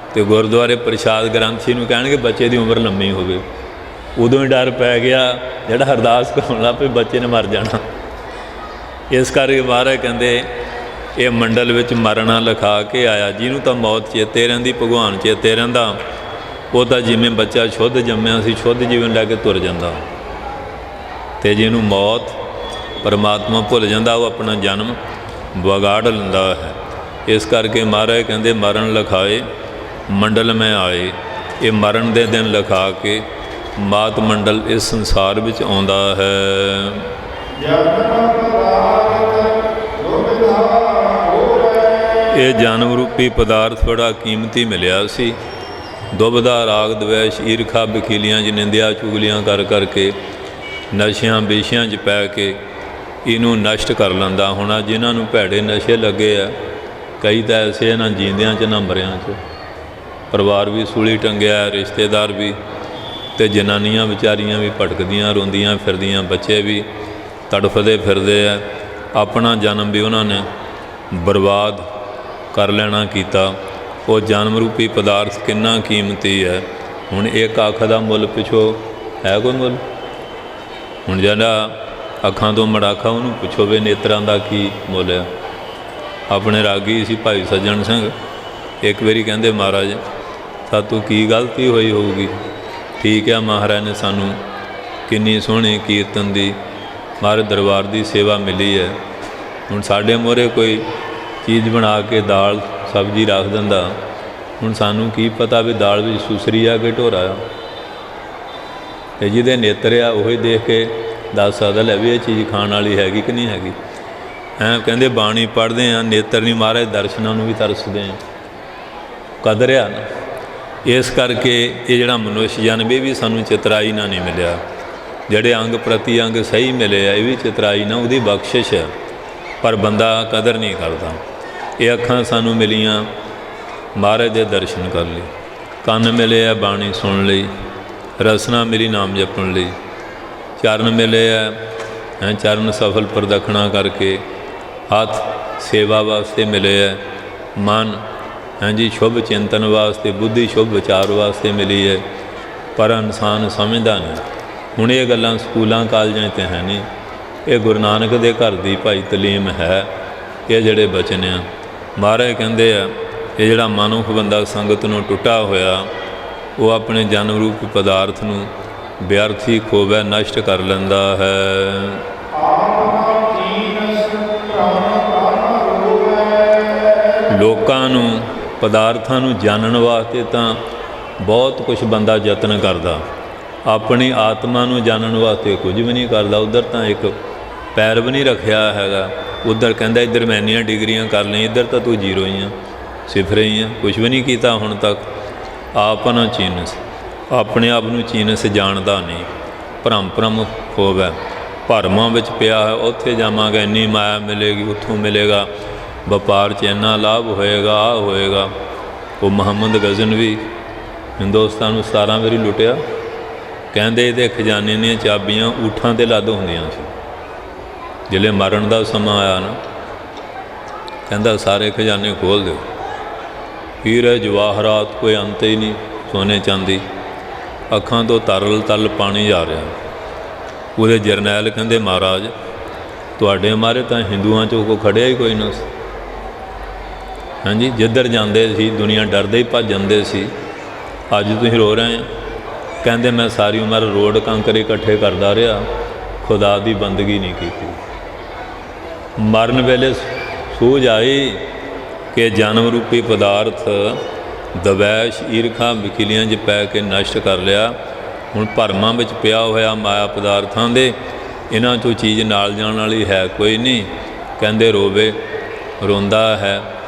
ਅਤੇ ਗੁਰਦੁਆਰੇ ਪ੍ਰਸ਼ਾਦ ਗ੍ਰੰਥੀ ਨੂੰ ਕਹਿਣਗੇ ਬੱਚੇ ਦੀ ਉਮਰ ਲੰਮੀ ਹੋਵੇ। ਉਦੋਂ ਹੀ ਡਰ ਪੈ ਗਿਆ, ਜਿਹੜਾ ਅਰਦਾਸ ਕਰਾਉਣ ਲੱਗ ਪਏ ਬੱਚੇ ਨੇ ਮਰ ਜਾਣਾ। ਇਸ ਕਰਕੇ ਮਹਾਰਾਜ ਕਹਿੰਦੇ ਇਹ ਮੰਡਲ ਵਿੱਚ ਮਰਨਾ ਲਿਖਾ ਕੇ ਆਇਆ। ਜਿਹਨੂੰ ਤਾਂ ਮੌਤ ਚੇਤੇ ਰਹਿੰਦੀ, ਭਗਵਾਨ ਚੇਤੇ ਰਹਿੰਦਾ, ਉਹ ਤਾਂ ਜਿਵੇਂ ਬੱਚਾ ਸ਼ੁੱਧ ਜੰਮਿਆ ਸੀ, ਸ਼ੁੱਧ ਜੀਵਨ ਲੈ ਕੇ ਤੁਰ ਜਾਂਦਾ। ਤੇ ਜਿਹਨੂੰ ਮੌਤ ਪਰਮਾਤਮਾ ਭੁੱਲ ਜਾਂਦਾ ਉਹ ਆਪਣਾ ਜਨਮ ਵਿਗਾੜ ਲੈਂਦਾ ਹੈ। ਇਸ ਕਰਕੇ ਮਹਾਰਾਜ ਕਹਿੰਦੇ ਮਰਨ ਲਿਖਾਏ ਮੰਡਲ ਮੈਂ ਆਏ। ਇਹ ਮਰਨ ਦੇ ਦਿਨ ਲਿਖਾ ਕੇ ਮਾਤ ਮੰਡਲ ਇਸ ਸੰਸਾਰ ਵਿੱਚ ਆਉਂਦਾ ਹੈ। ਇਹ ਜਨਮ ਰੂਪੀ ਪਦਾਰਥ ਬੜਾ ਕੀਮਤੀ ਮਿਲਿਆ ਸੀ। ਦੁਬਦਾ ਰਾਗ ਦਵੈਸ਼ ਈਰਖਾ ਬਖੀਲੀਆਂ 'ਚ ਨਿੰਦਿਆ ਚੁਗਲੀਆਂ ਕਰ ਕਰਕੇ ਨਸ਼ਿਆਂ ਵਿਸ਼ਿਆਂ 'ਚ ਪੈ ਕੇ ਇਹਨੂੰ ਨਸ਼ਟ ਕਰ ਲੈਂਦਾ ਹੋਣਾ। ਜਿਨ੍ਹਾਂ ਨੂੰ ਭੈੜੇ ਨਸ਼ੇ ਲੱਗੇ ਆ, ਕਈ ਤਾਂ ਐਸੇ ਨਾ ਜੀਂਦਿਆਂ 'ਚ ਨਾ ਮਰਿਆਂ 'ਚ, ਪਰਿਵਾਰ ਵੀ ਸੂਲੀ ਟੰਗਿਆ, ਰਿਸ਼ਤੇਦਾਰ ਵੀ, ਅਤੇ ਜਨਾਨੀਆਂ ਵਿਚਾਰੀਆਂ ਵੀ ਭਟਕਦੀਆਂ ਰੋਂਦੀਆਂ ਫਿਰਦੀਆਂ, ਬੱਚੇ ਵੀ ਤੜਫਦੇ ਫਿਰਦੇ ਆ। ਆਪਣਾ ਜਨਮ ਵੀ ਉਹਨਾਂ ਨੇ ਬਰਬਾਦ ਕਰ ਲੈਣਾ ਕੀਤਾ। ਉਹ ਜਨਮ ਰੂਪੀ ਪਦਾਰਥ ਕਿੰਨਾ ਕੀਮਤੀ ਹੈ। ਹੁਣ ਇੱਕ ਅੱਖ ਦਾ ਮੁੱਲ ਪਿੱਛੋਂ ਹੈ ਕੋਈ ਮੁੱਲ? ਹੁਣ ਜਿਹੜਾ ਅੱਖਾਂ ਤੋਂ ਮੜਾਖਾ ਉਹਨੂੰ ਪੁੱਛੋ ਵੀ ਨੇਤਰਾਂ ਦਾ ਕੀ ਮੁੱਲ ਆ। ਆਪਣੇ ਰਾਗੀ ਸੀ ਭਾਈ ਸੱਜਣ ਸਿੰਘ, ਇੱਕ ਵਾਰੀ ਕਹਿੰਦੇ ਮਹਾਰਾਜ ਸਾਤੋਂ ਕੀ ਗਲਤੀ ਹੋਈ ਹੋਊਗੀ। ਠੀਕ ਹੈ, ਮਹਾਰਾਜ ਨੇ ਸਾਨੂੰ ਕਿੰਨੀ ਸੋਹਣੀ ਕੀਰਤਨ ਦੀ ਮਹਾਰਾਜ ਦਰਬਾਰ ਦੀ ਸੇਵਾ ਮਿਲੀ ਹੈ। ਹੁਣ ਸਾਡੇ ਮੂਹਰੇ ਕੋਈ ਚੀਜ਼ ਬਣਾ ਕੇ ਦਾਲ ਸਬਜ਼ੀ ਰੱਖ ਦਿੰਦਾ, ਹੁਣ ਸਾਨੂੰ ਕੀ ਪਤਾ ਵੀ ਦਾਲ ਵਿੱਚ ਸੁਸਰੀ ਆ ਕਿ ਢੋਰਾ ਆ। ਅਤੇ ਜਿਹਦੇ ਨੇਤਰ ਆ ਉਹੀ ਦੇਖ ਕੇ ਦੱਸ ਸਕਦਾ ਲੈ ਵੀ ਇਹ ਚੀਜ਼ ਖਾਣ ਵਾਲੀ ਹੈਗੀ ਕਿ ਨਹੀਂ ਹੈਗੀ। ਕਹਿੰਦੇ ਬਾਣੀ ਪੜ੍ਹਦੇ ਹਾਂ, ਨੇਤਰ ਨਹੀਂ ਮਹਾਰਾਜ ਦਰਸ਼ਨਾਂ ਨੂੰ ਵੀ ਤਰਸਦੇ ਹਾਂ। ਕਦਰ ਆ ਨਾ। ਇਸ ਕਰਕੇ ਇਹ ਜਿਹੜਾ ਮਨੁੱਖ ਜਨਮ ਇਹ ਵੀ ਸਾਨੂੰ ਚਿਤਰਾਈ ਨਾਲ ਨਹੀਂ ਮਿਲਿਆ। ਜਿਹੜੇ ਅੰਗ ਪ੍ਰਤੀ ਅੰਗ ਸਹੀ ਮਿਲੇ ਆ ਇਹ ਵੀ ਚਿਤਰਾਈ ਨਾਲ ਉਹਦੀ ਬਖਸ਼ਿਸ਼ ਹੈ, ਪਰ ਬੰਦਾ ਕਦਰ ਨਹੀਂ ਕਰਦਾ। ਇਹ ਅੱਖਾਂ ਸਾਨੂੰ ਮਿਲੀਆਂ ਮਹਾਰਾਜ ਦੇ ਦਰਸ਼ਨ ਕਰ ਲਈ, ਕੰਨ ਮਿਲੇ ਆ ਬਾਣੀ ਸੁਣ ਲਈ, ਰਸਨਾ ਮਿਲੀ ਨਾਮ ਜਪਣ ਲਈ, ਚਰਨ ਮਿਲੇ ਆ ਚਰਨ ਸਫਲ ਪ੍ਰਦਖਣਾ ਕਰਕੇ, ਹੱਥ ਸੇਵਾ ਵਾਸਤੇ ਮਿਲੇ ਹੈ, ਮਨ ਹਾਂਜੀ ਸ਼ੁਭ ਚਿੰਤਨ ਵਾਸਤੇ, ਬੁੱਧੀ ਸ਼ੁਭ ਵਿਚਾਰ ਵਾਸਤੇ ਮਿਲੀ ਹੈ, ਪਰ ਇਨਸਾਨ ਸਮਝਦਾ ਨਹੀਂ। ਹੁਣ ਇਹ ਗੱਲਾਂ ਸਕੂਲਾਂ ਕਾਲਜਾਂ 'ਤੇ ਹੈ ਨਹੀਂ, ਇਹ ਗੁਰੂ ਨਾਨਕ ਦੇ ਘਰ ਦੀ ਭਾਈ ਤਲੀਮ ਹੈ। ਇਹ ਜਿਹੜੇ ਬਚਨ ਆ ਮਹਾਰਾਜ ਕਹਿੰਦੇ ਆ ਇਹ ਜਿਹੜਾ ਮਨੁੱਖ ਬੰਦਾ ਸੰਗਤ ਨੂੰ ਟੁੱਟਾ ਹੋਇਆ ਉਹ ਆਪਣੇ ਜਨਮ ਰੂਪ ਪਦਾਰਥ ਨੂੰ ਵਿਅਰਥੀ ਖੋਵੈ ਨਸ਼ਟ ਕਰ ਲੈਂਦਾ ਹੈ। ਲੋਕਾਂ ਨੂੰ ਪਦਾਰਥਾਂ ਨੂੰ ਜਾਣਨ ਵਾਸਤੇ ਤਾਂ ਬਹੁਤ ਕੁਝ ਬੰਦਾ ਯਤਨ ਕਰਦਾ, ਆਪਣੀ ਆਤਮਾ ਨੂੰ ਜਾਣਨ ਵਾਸਤੇ ਕੁਝ ਵੀ ਨਹੀਂ ਕਰਦਾ। ਉੱਧਰ ਤਾਂ ਇੱਕ ਪੈਰ ਵੀ ਨਹੀਂ ਰੱਖਿਆ ਹੈਗਾ। ਉੱਧਰ ਕਹਿੰਦਾ ਇੱਧਰ ਮੈਂ ਇੰਨੀਆਂ ਡਿਗਰੀਆਂ ਕਰ ਲਈਆਂ, ਇੱਧਰ ਤਾਂ ਤੂੰ ਜ਼ੀਰੋ ਹੀ ਆ, ਸਿਫਰ ਹੀ ਆ, ਕੁਝ ਵੀ ਨਹੀਂ ਕੀਤਾ ਹੁਣ ਤੱਕ। ਆਪ ਨਾ ਚੀਨਸ, ਆਪਣੇ ਆਪ ਨੂੰ ਚੀਨਸ ਜਾਣਦਾ ਨਹੀਂ। ਭਰਮ ਹੋਵੇ, ਭਰਮਾਂ ਵਿੱਚ ਪਿਆ ਹੈ। ਉੱਥੇ ਜਾਵਾਂਗਾ ਇੰਨੀ ਮਾਇਆ ਮਿਲੇਗੀ, ਉੱਥੋਂ ਮਿਲੇਗਾ, ਵਪਾਰ 'ਚ ਇੰਨਾ ਲਾਭ ਹੋਏਗਾ, ਆਹ ਹੋਏਗਾ। ਉਹ ਮੁਹੰਮਦ ਗਜ਼ਨਵੀ ਹਿੰਦੁਸਤਾਨ ਨੂੰ 17 ਵਾਰੀ ਲੁੱਟਿਆ। ਕਹਿੰਦੇ ਇਹਦੇ ਖਜ਼ਾਨੇ ਦੀਆਂ ਚਾਬੀਆਂ ਊਠਾਂ 'ਤੇ ਲੱਦ ਹੁੰਦੀਆਂ ਸੀ। ਜਿਹੜੇ ਮਰਨ ਦਾ ਸਮਾਂ ਆਇਆ ਨਾ, ਕਹਿੰਦਾ ਸਾਰੇ ਖਜ਼ਾਨੇ ਖੋਲ੍ਹ ਦਿਓ, ਹੀਰੇ ਜਵਾਹਰਾਤ ਕੋਈ ਅੰਤ ਹੀ ਨਹੀਂ, ਸੋਨੇ ਚਾਂਦੀ। ਅੱਖਾਂ ਤੋਂ ਤਰਲ ਤਲ ਪਾਣੀ ਜਾ ਰਿਹਾ। ਉਹਦੇ ਜਰਨੈਲ ਕਹਿੰਦੇ ਮਹਾਰਾਜ ਤੁਹਾਡੇ ਮਾਰੇ ਤਾਂ ਹਿੰਦੂਆਂ 'ਚੋਂ ਕੋਈ ਖੜਿਆ ਹੀ ਕੋਈ ਨਾ ਸੀ। ਹਾਂਜੀ, ਜਿੱਧਰ ਜਾਂਦੇ ਸੀ ਦੁਨੀਆ ਡਰਦੇ ਹੀ ਭੱਜ ਜਾਂਦੇ ਸੀ। ਅੱਜ ਤੁਸੀਂ ਰੋ ਰਹੇ ਆ। ਕਹਿੰਦੇ ਮੈਂ ਸਾਰੀ ਉਮਰ ਰੋਡ ਕੰਕਰ ਇਕੱਠੇ ਕਰਦਾ ਰਿਹਾ, ਖੁਦਾ ਦੀ ਬੰਦਗੀ ਨਹੀਂ ਕੀਤੀ। ਮਰਨ ਵੇਲੇ ਸੂਝ ਆਈ ਕਿ ਜਨਮ ਰੂਪੀ ਪਦਾਰਥ ਦਵੈਸ਼ ਈਰਖਾ ਵਕੀਲੀਆਂ 'ਚ ਪੈ ਕੇ ਨਸ਼ਟ ਕਰ ਲਿਆ। ਹੁਣ ਭਰਮਾਂ ਵਿੱਚ ਪਿਆ ਹੋਇਆ ਮਾਇਆ ਪਦਾਰਥਾਂ ਦੇ, ਇਹਨਾਂ 'ਚੋਂ ਚੀਜ਼ ਨਾਲ ਜਾਣ ਵਾਲੀ ਹੈ ਕੋਈ ਨਹੀਂ। ਕਹਿੰਦੇ ਰੋਵੇ, ਰੋਂਦਾ ਹੈ।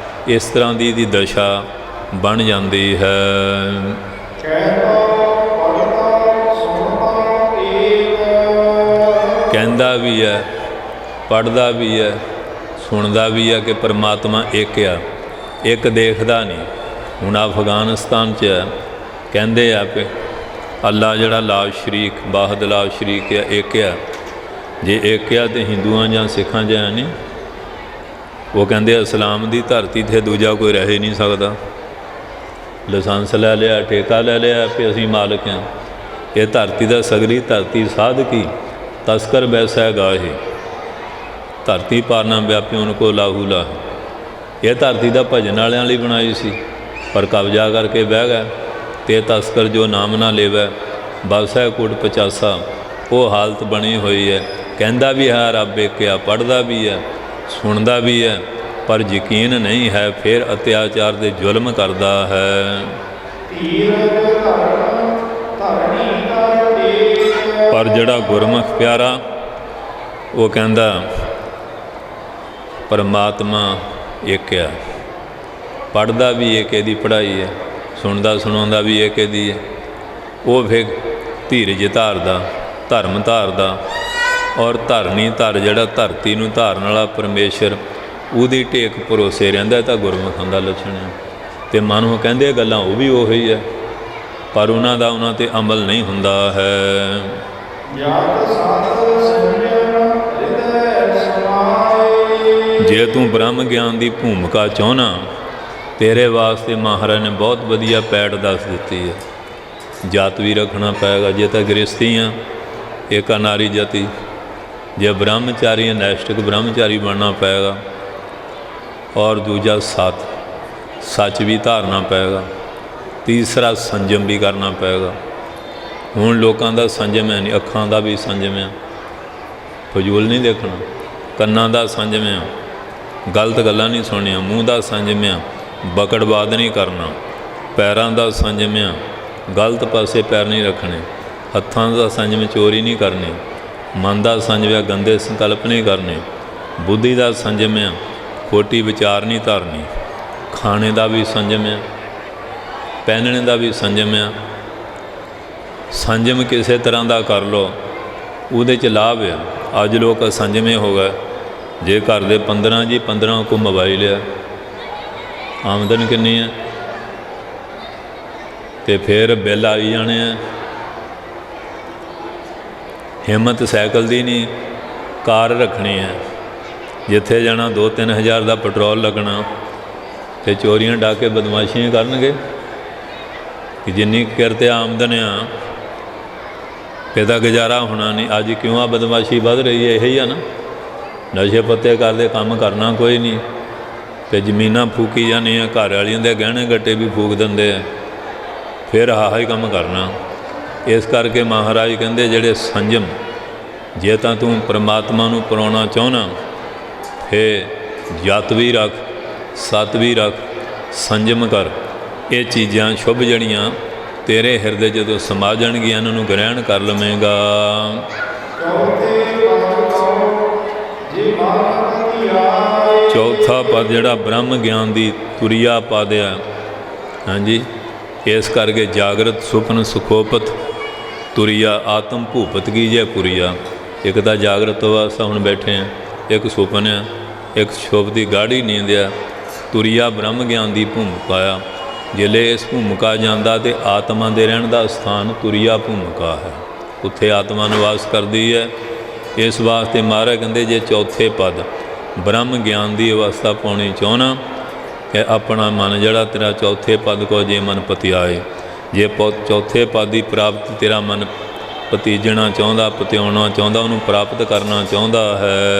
ਇਸ ਤਰ੍ਹਾਂ ਦੀ ਇਹਦੀ ਦਸ਼ਾ ਬਣ ਜਾਂਦੀ ਹੈ। ਕਹਿੰਦਾ ਵੀ ਹੈ, ਪੜ੍ਹਦਾ ਵੀ ਹੈ, ਸੁਣਦਾ ਵੀ ਹੈ ਕਿ ਪਰਮਾਤਮਾ ਇੱਕ ਆ, ਇੱਕ ਦੇਖਦਾ ਨਹੀਂ। ਹੁਣ ਅਫਗਾਨਿਸਤਾਨ 'ਚ ਕਹਿੰਦੇ ਆ ਕਿ ਅੱਲਾ ਜਿਹੜਾ ਲਾ ਸ਼ਰੀਕ, ਵਾਹਿਦ ਲਾ ਸ਼ਰੀਕ ਆ, ਇੱਕ ਆ। ਜੇ ਇੱਕ ਆ ਤਾਂ ਹਿੰਦੂਆਂ ਜਾਂ ਸਿੱਖਾਂ 'ਚ ਹੈ ਨਹੀਂ। ਉਹ ਕਹਿੰਦੇ ਇਸਲਾਮ ਦੀ ਧਰਤੀ 'ਤੇ ਦੂਜਾ ਕੋਈ ਰਹਿ ਹੀ ਨਹੀਂ ਸਕਦਾ। ਲਾਇਸੈਂਸ ਲੈ ਲਿਆ, ਠੇਕਾ ਲੈ ਲਿਆ ਕਿ ਅਸੀਂ ਮਾਲਕ ਹਾਂ। ਇਹ ਧਰਤੀ ਦਾ ਸਗਲੀ ਧਰਤੀ ਸਾਧਕੀ ਤਸਕਰ ਵੈਸਾ ਗਾਹੇ, ਧਰਤੀ ਪਾਰਨਾ ਵਿਆਪੀ ਉਨ ਕੋ ਲਾਹੂ ਲਾਹੇ। ਇਹ ਧਰਤੀ ਦਾ ਭਜਨ ਵਾਲਿਆਂ ਲਈ ਬਣਾਈ ਸੀ, ਪਰ ਕਬਜ਼ਾ ਕਰਕੇ ਬਹਿ ਗਿਆ। ਤੇ ਤਸਕਰ ਜੋ ਨਾਮ ਨਾ ਲੇਵੈ ਬਸ ਹੈ ਕੁੜ 85। ਉਹ ਹਾਲਤ ਬਣੀ ਹੋਈ ਹੈ। ਕਹਿੰਦਾ ਵੀ ਹੈ ਰੱਬ ਇੱਕ ਆ, ਪੜ੍ਹਦਾ ਵੀ ਹੈ, ਸੁਣਦਾ ਵੀ ਹੈ, ਪਰ ਯਕੀਨ ਨਹੀਂ ਹੈ, ਫਿਰ ਅਤਿਆਚਾਰ ਦੇ ਜ਼ੁਲਮ ਕਰਦਾ ਹੈ। ਪਰ ਜਿਹੜਾ ਗੁਰਮੁਖ ਪਿਆਰਾ ਉਹ ਕਹਿੰਦਾ ਪਰਮਾਤਮਾ ਇੱਕ ਆ, ਪੜ੍ਹਦਾ ਵੀ ਇੱਕ ਇਹਦੀ ਪੜ੍ਹਾਈ ਹੈ, ਸੁਣਦਾ ਸੁਣਾਉਂਦਾ ਵੀ ਇੱਕ ਇਹਦੀ ਹੈ। ਉਹ ਫਿਰ ਧੀਰਜ ਧਾਰਦਾ, ਧਰਮ ਧਾਰਦਾ, ਔਰ ਧਰਨੀ ਧਰ ਜਿਹੜਾ ਧਰਤੀ ਨੂੰ ਧਾਰਨ ਵਾਲਾ ਪਰਮੇਸ਼ਰ ਉਹਦੀ ਟੇਕ ਭਰੋਸੇ ਰਹਿੰਦਾ। ਤਾਂ ਗੁਰਮੁਖਾਂ ਦਾ ਲੱਛਣ ਹੈ। ਅਤੇ ਮਨ ਨੂੰ ਕਹਿੰਦੇ ਗੱਲਾਂ ਉਹ ਵੀ ਉਹੀ ਹੈ, ਪਰ ਉਹਨਾਂ 'ਤੇ ਅਮਲ ਨਹੀਂ ਹੁੰਦਾ ਹੈ। ਜੇ ਤੂੰ ਬ੍ਰਹਮ ਗਿਆਨ ਦੀ ਭੂਮਿਕਾ ਚਾਹੁੰਦਾ, ਤੇਰੇ ਵਾਸਤੇ ਮਹਾਰਾਜ ਨੇ ਬਹੁਤ ਵਧੀਆ ਪੈੜ ਦੱਸ ਦਿੱਤੀ ਹੈ। ਜਾਤ ਵੀ ਰੱਖਣਾ ਪਏਗਾ। ਜੇ ਤਾਂ ਗ੍ਰਸਤੀ ਆ, ਇੱਕ ਨਾਰੀ ਜਾਤੀ। ਜੇ ਬ੍ਰਹਮਚਾਰੀ ਨੈਸ਼ਟਿਕ ਬ੍ਰਹਮਚਾਰੀ ਬਣਨਾ ਪਏਗਾ। ਔਰ ਦੂਜਾ ਸੱਚ ਵੀ ਧਾਰਨਾ ਪਏਗਾ। ਤੀਸਰਾ ਸੰਜਮ ਵੀ ਕਰਨਾ ਪਏਗਾ। ਹੁਣ ਲੋਕਾਂ ਦਾ ਸੰਜਮ ਹੈ ਨਹੀਂ, ਅੱਖਾਂ ਦਾ ਵੀ ਸੰਜਮ ਹੈ, ਫਜ਼ੂਲ ਨਹੀਂ ਦੇਖਣਾ। ਕੰਨਾਂ ਦਾ ਸੰਜਮ ਹੈ, ਗਲਤ ਗੱਲਾਂ ਨਹੀਂ ਸੁਣਨੀਆਂ। ਮੂੰਹ ਦਾ ਸੰਜਮ ਹੈ, ਬਕੜਵਾਦ ਨਹੀਂ ਕਰਨਾ। ਪੈਰਾਂ ਦਾ ਸੰਜਮ ਹੈ, ਗਲਤ ਪਾਸੇ ਪੈਰ ਨਹੀਂ ਰੱਖਣੇ। ਹੱਥਾਂ ਦਾ ਸੰਜਮ, ਚੋਰੀ ਨਹੀਂ ਕਰਨੀ। ਮਨ ਦਾ ਸੰਜਮ ਹੈ, ਗੰਦੇ ਸੰਕਲਪ ਨਹੀਂ ਕਰਨੇ। ਬੁੱਧੀ ਦਾ ਸੰਜਮ ਹੈ, ਖੋਟੀ ਵਿਚਾਰ ਨਹੀਂ ਧਾਰਨੀ। ਖਾਣੇ ਦਾ ਵੀ ਸੰਜਮ ਹੈ, ਪਹਿਨਣੇ ਦਾ ਵੀ ਸੰਜਮ ਹੈ। ਸੰਜਮ ਕਿਸੇ ਤਰ੍ਹਾਂ ਦਾ ਕਰ ਲਓ, ਉਹਦੇ 'ਚ ਲਾਭ ਹੈ। ਅੱਜ ਲੋਕ ਅਸੰਜਮੇ ਹੋ ਗਏ। ਜੇ ਘਰ ਦੇ 15 ਕੋ ਮੋਬਾਈਲ ਹੈ, ਆਮਦਨ ਕਿੰਨੀ ਹੈ, ਅਤੇ ਫਿਰ ਬਿੱਲ ਆਈ ਜਾਣੇ ਆ। ਹਿੰਮਤ ਸਾਈਕਲ ਦੀ ਨਹੀਂ, ਕਾਰ ਰੱਖਣੀ ਹੈ। ਜਿੱਥੇ ਜਾਣਾ 2-3 ਹਜ਼ਾਰ ਦਾ ਪੈਟਰੋਲ ਲੱਗਣਾ, ਅਤੇ ਚੋਰੀਆਂ ਡਾਕੇ ਬਦਮਾਸ਼ੀਆਂ ਕਰਨਗੇ। ਕਿ ਜਿੰਨੀ ਕਿਰਤ ਆਮਦਨ ਆ, ਇਹਦਾ ਗੁਜ਼ਾਰਾ ਹੋਣਾ ਨਹੀਂ। ਅੱਜ ਕਿਉਂ ਆ ਬਦਮਾਸ਼ੀ ਵੱਧ ਰਹੀ ਹੈ? ਇਹੀ ਆ ਨਾ, ਨਸ਼ੇ ਪੱਤੇ ਕਰਦੇ, ਕੰਮ ਕਰਨਾ ਕੋਈ ਨਹੀਂ, ਅਤੇ ਜ਼ਮੀਨਾਂ ਫੂਕੀ ਜਾਂਦੀਆਂ। ਘਰ ਵਾਲੀਆਂ ਦੇ ਗਹਿਣੇ ਗੱਟੇ ਵੀ ਫੂਕ ਦਿੰਦੇ ਆ, ਫਿਰ ਆਹ ਹੀ ਕੰਮ ਕਰਨਾ। ਇਸ ਕਰਕੇ ਮਹਾਰਾਜ ਕਹਿੰਦੇ ਜਿਹੜੇ ਸੰਜਮ, ਜੇ ਤਾਂ ਤੂੰ ਪਰਮਾਤਮਾ ਨੂੰ ਪਰਾਉਣਾ ਚਾਹੁੰਦਾ, ਫਿਰ ਜਤ ਵੀ ਰੱਖ, ਸਤ ਵੀ ਰੱਖ, ਸੰਜਮ ਕਰ। ਇਹ ਚੀਜ਼ਾਂ ਸ਼ੁਭ ਜਿਹੜੀਆਂ ਤੇਰੇ ਹਿਰਦੇ ਜਦੋਂ ਸਮਾ ਜਾਣਗੀਆਂ, ਇਹਨਾਂ ਨੂੰ ਗ੍ਰਹਿਣ ਕਰ ਲਵੇਂਗਾ। ਚੌਥਾ ਪਦ ਜਿਹੜਾ ਬ੍ਰਹਮ ਗਿਆਨ ਦੀ ਤੁਰੀਆ ਪਦ ਆ, ਹਾਂਜੀ, ਇਸ ਕਰਕੇ ਜਾਗਰਤ ਸੁਪਨ ਸੁਖੋਪਤ ਤੁਰੀਆ ਆਤਮ ਭੂਪਤ ਕੀ ਜੇ ਪੁਰੀਆ। ਇੱਕ ਤਾਂ ਜਾਗਰਤ ਅਵਸਥਾ ਹੁਣ ਬੈਠੇ ਆ, ਇੱਕ ਸੁਪਨ ਆ, ਇੱਕ ਸ਼ੁਭ ਦੀ ਗਾੜੀ ਨੀਂਦ ਆ। ਤੁਰੀਆ ਬ੍ਰਹਮ ਗਿਆਨ ਦੀ ਭੂਮਿਕਾ ਆ। ਜਿਲੇ ਇਸ ਭੂਮਿਕਾ ਜਾਂਦਾ ਤੇ ਆਤਮਾ ਦੇ ਰਹਿਣ ਦਾ ਸਥਾਨ ਤੁਰੀਆ ਭੂਮਿਕਾ ਹੈ, ਉੱਥੇ ਆਤਮਾ ਨਿਵਾਸ ਕਰਦੀ ਹੈ। ਇਸ ਵਾਸਤੇ ਮਹਾਰਾਜ ਕਹਿੰਦੇ ਜੇ ਚੌਥੇ ਪਦ ਬ੍ਰਹਮ ਗਿਆਨ ਦੀ ਅਵਸਥਾ ਪਾਉਣੀ ਚਾਹੁੰਦਾ, ਕਿ ਆਪਣਾ ਮਨ ਜਿਹੜਾ ਤੇਰਾ ਚੌਥੇ ਪਦ ਕੋ ਜੇ ਮਨ ਪਤਿਆਏ, ਜੇ ਚੌਥੇ ਪਦ ਦੀ ਪ੍ਰਾਪਤੀ ਤੇਰਾ ਮਨ ਪਤੀਜਣਾ ਚਾਹੁੰਦਾ, ਪਤਿਆਉਣਾ ਚਾਹੁੰਦਾ, ਉਹਨੂੰ ਪ੍ਰਾਪਤ ਕਰਨਾ ਚਾਹੁੰਦਾ ਹੈ।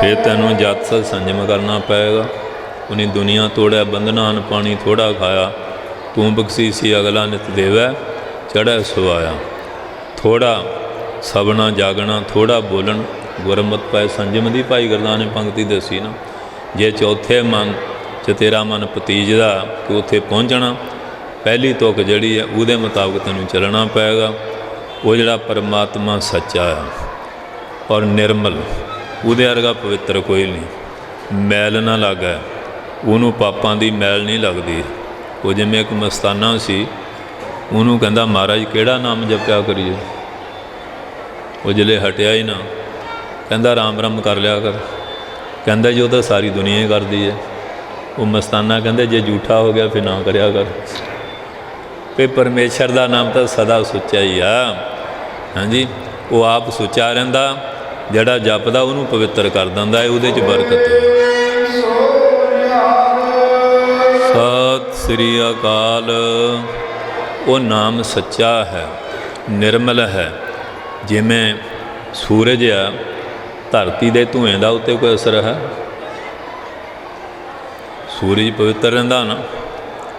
ਫਿਰ ਤੈਨੂੰ ਜਤ ਸਤ ਸੰਜਮ ਕਰਨਾ ਪਏਗਾ। ਉਹਨੇ ਦੁਨੀਆ ਤੋੜਿਆ, ਬੰਧਨਾ ਅਨ ਪਾਣੀ ਥੋੜ੍ਹਾ ਖਾਇਆ। ਤੂੰ ਬਖਸ਼ੀਸੀ ਅਗਲਾ ਨਿਤ ਦੇਵੈ, ਚੜ੍ਹੈ ਸੁਆਇਆ। ਥੋੜ੍ਹਾ ਸਬਣਾ ਜਾਗਣਾ, ਥੋੜ੍ਹਾ ਬੋਲਣ, ਗੁਰਮਤਿ ਪੈ ਸੰਜਮ ਦੀ ਭਾਈ ਗੁਰਦਾਸ ਨੇ ਪੰਕਤੀ ਦੱਸੀ ਨਾ। ਜੇ ਚੌਥੇ ਮਨ 'ਚ ਤੇਰਾ ਮਨ ਪਤੀਜਦਾ ਕਿ ਉੱਥੇ ਪਹੁੰਚਣਾ, ਪਹਿਲੀ ਤੁਕ ਜਿਹੜੀ ਹੈ ਉਹਦੇ ਮੁਤਾਬਕ ਤੈਨੂੰ ਚੱਲਣਾ ਪਏਗਾ। ਉਹ ਜਿਹੜਾ ਪਰਮਾਤਮਾ ਸੱਚਾ ਆ ਔਰ ਨਿਰਮਲ, ਉਹਦੇ ਵਰਗਾ ਪਵਿੱਤਰ ਕੋਈ ਨਹੀਂ। ਮੈਲ ਨਾ ਲੱਗਾ, ਉਹਨੂੰ ਪਾਪਾਂ ਦੀ ਮੈਲ ਨਹੀਂ ਲੱਗਦੀ। ਉਹ ਜਿਵੇਂ ਇੱਕ ਮਸਤਾਨਾ ਸੀ, ਉਹਨੂੰ ਕਹਿੰਦਾ ਮਹਾਰਾਜ ਕਿਹੜਾ ਨਾਮ ਜਪਿਆ ਕਰੀਏ। ਉਹ ਜਿਲੇ ਹਟਿਆ ਹੀ ਨਾ, ਕਹਿੰਦਾ ਰਾਮ ਰਾਮ ਕਰ ਲਿਆ ਕਰ। ਕਹਿੰਦਾ ਜੀ ਉਹ ਤਾਂ ਸਾਰੀ ਦੁਨੀਆ ਹੀ ਕਰਦੀ ਹੈ। ਉਹ ਮਸਤਾਨਾ ਕਹਿੰਦੇ ਜੇ ਝੂਠਾ ਹੋ ਗਿਆ ਫਿਰ ਨਾ ਕਰਿਆ ਕਰ। ਤੇ ਪਰਮੇਸ਼ਰ ਦਾ ਨਾਮ ਤਾਂ ਸਦਾ ਸੁੱਚਾ ਹੀ ਆ। ਹਾਂਜੀ, ਉਹ ਆਪ ਸੁੱਚਾ ਰਹਿੰਦਾ, ਜਿਹੜਾ ਜਪਦਾ ਉਹਨੂੰ ਪਵਿੱਤਰ ਕਰ ਦਿੰਦਾ ਹੈ, ਉਹਦੇ 'ਚ ਬਰਕਤ ਹੈ। ਸਤਿ ਸ੍ਰੀ ਅਕਾਲ। ਉਹ ਨਾਮ ਸੱਚਾ ਹੈ, ਨਿਰਮਲ ਹੈ। ਜਿਵੇਂ ਸੂਰਜ ਆ, ਧਰਤੀ ਦੇ ਧੂਏਂ ਦਾ ਉੱਤੇ ਕੋਈ ਅਸਰ ਹੈ? ਸੂਰਜ ਪਵਿੱਤਰ ਰਹਿੰਦਾ ਨਾ।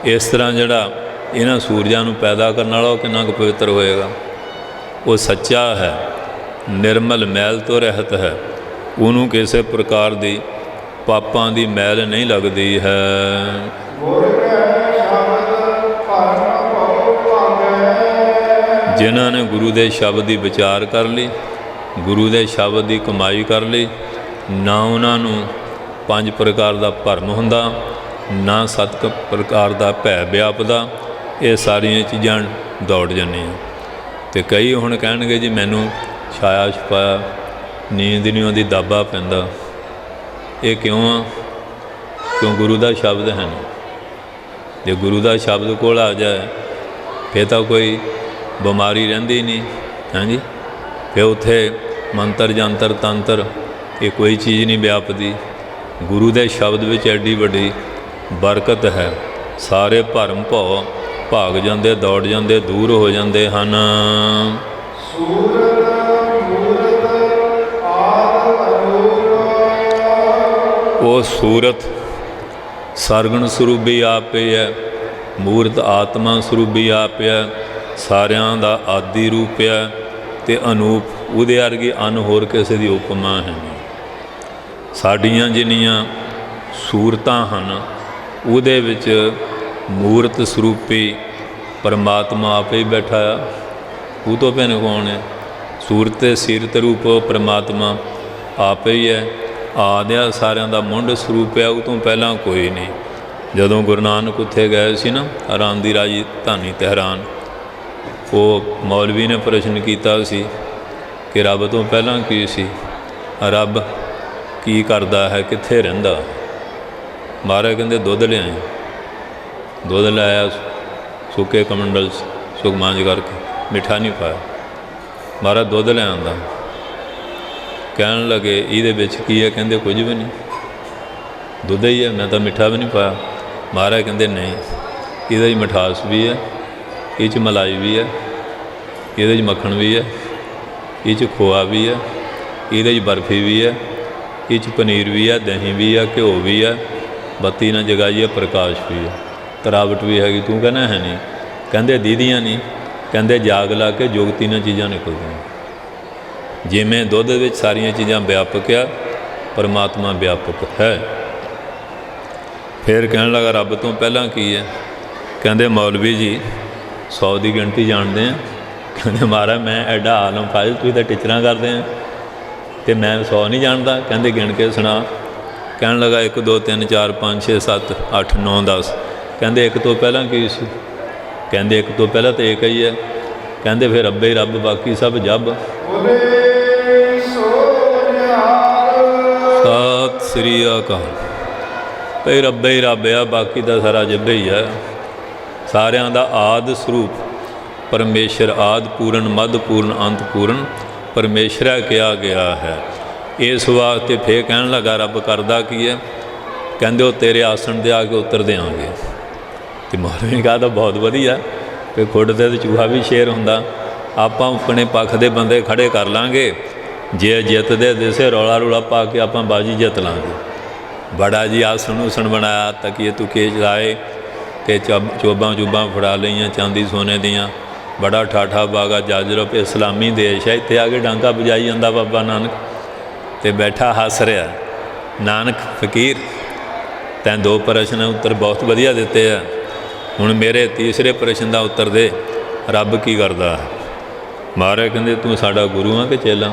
ਇਸ ਤਰ੍ਹਾਂ ਜਿਹੜਾ इन्हां सूरजां नूं पैदा करने वाला कितना कुछ पवित्र होएगा। वो सच्चा है, निर्मल मैल तो रहत है, उन्होंने किसी प्रकार की पापां की मैल नहीं लगती है। जिन्होंने गुरु के शब्द की विचार कर ली, गुरु के शब्द की कमाई कर ली, ना उन्होंने 5 प्रकार का भरम हुंदा, ना 7 प्रकार का भै व्यापदा। ये सारिया चीज़ां दौड़ जानियां। तो कई हुण कहणगे जी मैनू छाया छुपाया, नींद नहीं आउंदी, दाबा पैंदा। ये क्यों आ? क्यों गुरु का शब्द है नहीं। जो गुरु का शब्द कोल आ जाए फिर तो कोई बीमारी रहिंदी नहीं। हाँ जी, फिर उत्थे मंत्र जंतर तंत्र ये कोई चीज़ नहीं व्यापदी। गुरु के शब्द विच एडी वड्डी बरकत है। सारे भरम भौ भाग जाते, दौड़ जाते, दूर हो जाते हैं। वो सूरत सरगण स्वरूप भी आप ही है, मूर्त आत्मा स्वरूप भी आप है, सारियां दा आदि रूप है, ते अनूप उहदे वर्गी अन होर किसी की उपमा है नहीं। साडियां जिन्नियां सूरतां हन उहदे विच मूर्त स्वरूपी परमात्मा आप ही बैठा है। वो तो भिन्न कौन है? सूरत सीरत रूप परमात्मा आप ही है। आद्या सारियां दा मुंड स्वरूप है, वो तो पहला कोई नहीं। जदों गुरु नानक उत्थे गए सी ना आराम दी राजी धानी तहरान, वो मौलवी ने प्रश्न किया सी कि रब तो पहला की सी, रब की करदा है, कित्थे रहिंदा? महाराज कहंदे दुध लिआए। दुध लाया सुके कमंडल सुख मांझ करके, मिठा नहीं पाया। महाराज दुध ले आंदा, कहन लगे ये की है? कहते कुछ भी नहीं, दुध ही है, मैं तो मिठा भी नहीं पाया। महाराज कहते नहीं, ये मिठास भी है, ये मलाई भी है, ये मक्खन भी है, ये खोआ भी है, ये बर्फी भी है, ये पनीर भी है, दही भी है, घ्यो भी है, बत्ती ना जगाई है, प्रकाश भी है, तरावट भी हैगी। तू कहना है नहीं? कहते दीदियाँ नहीं, कहते जाग ला के जुगती ना चीज़ां निकलदियां। जिमें दुध विच सारिया चीज़ां व्यापक है, परमात्मा व्यापक है। फिर कहने लगा रब तो पहला की है? कहते मौलवी जी 100 की गिनती जानते हैं। कहते महाराज मैं एडा आलम फाजिल, तुसीं तो टीचर करते हैं तो मैं 100 नहीं जानता। कहते गिन के सुना। कहने लगा 1 2 3 4 5 6 7 8 9 10। कहते एक तो पहला की सी? कहते एक तो पहला तो एक ही है। कहते फिर रब्बे ही रब, बाकी सब जब। सत श्री अकाल। भाई रब्बे ही रब आ, बाकी तो सारा जब्बे ही है। सारियां दा आद स्वरूप परमेश्वर, आद पूर्ण, मध पूर्ण, अंत पूर्ण परमेश्वर किया गया है। इस वास्ते फिर कहन लगा रब करदा की है? कहते वो तेरे आसन से आके उतर देंगे। तो मौलवी ने कहा तो बहुत वधिया, फिर खुड से चूहा भी शेर होंदा। आप अपने पक्ष के बंदे खड़े कर लाँगे, जे जितते दिसे रौला रुला पा के आप बाजी जित लाँगे। बड़ा जी आसन उसन बनाया, तकिए तुके चलाए, तो चोबा चूबा फड़ा लिया चांदी सोने दियाँ। बड़ा ठाठा बागा जाजरो पे इस्लामी देश है, इत्थे आके डांका बजाई जाता बाबा नानक, तो बैठा हस रहा। नानक फकीर तैं 2 प्रश्न उत्तर बहुत वधिया दिते हैं, हुण मेरे तीसरे प्रश्न का उत्तर दे, रब की करदा है? महाराज कहते तू साडा गुरु आ कि चेला?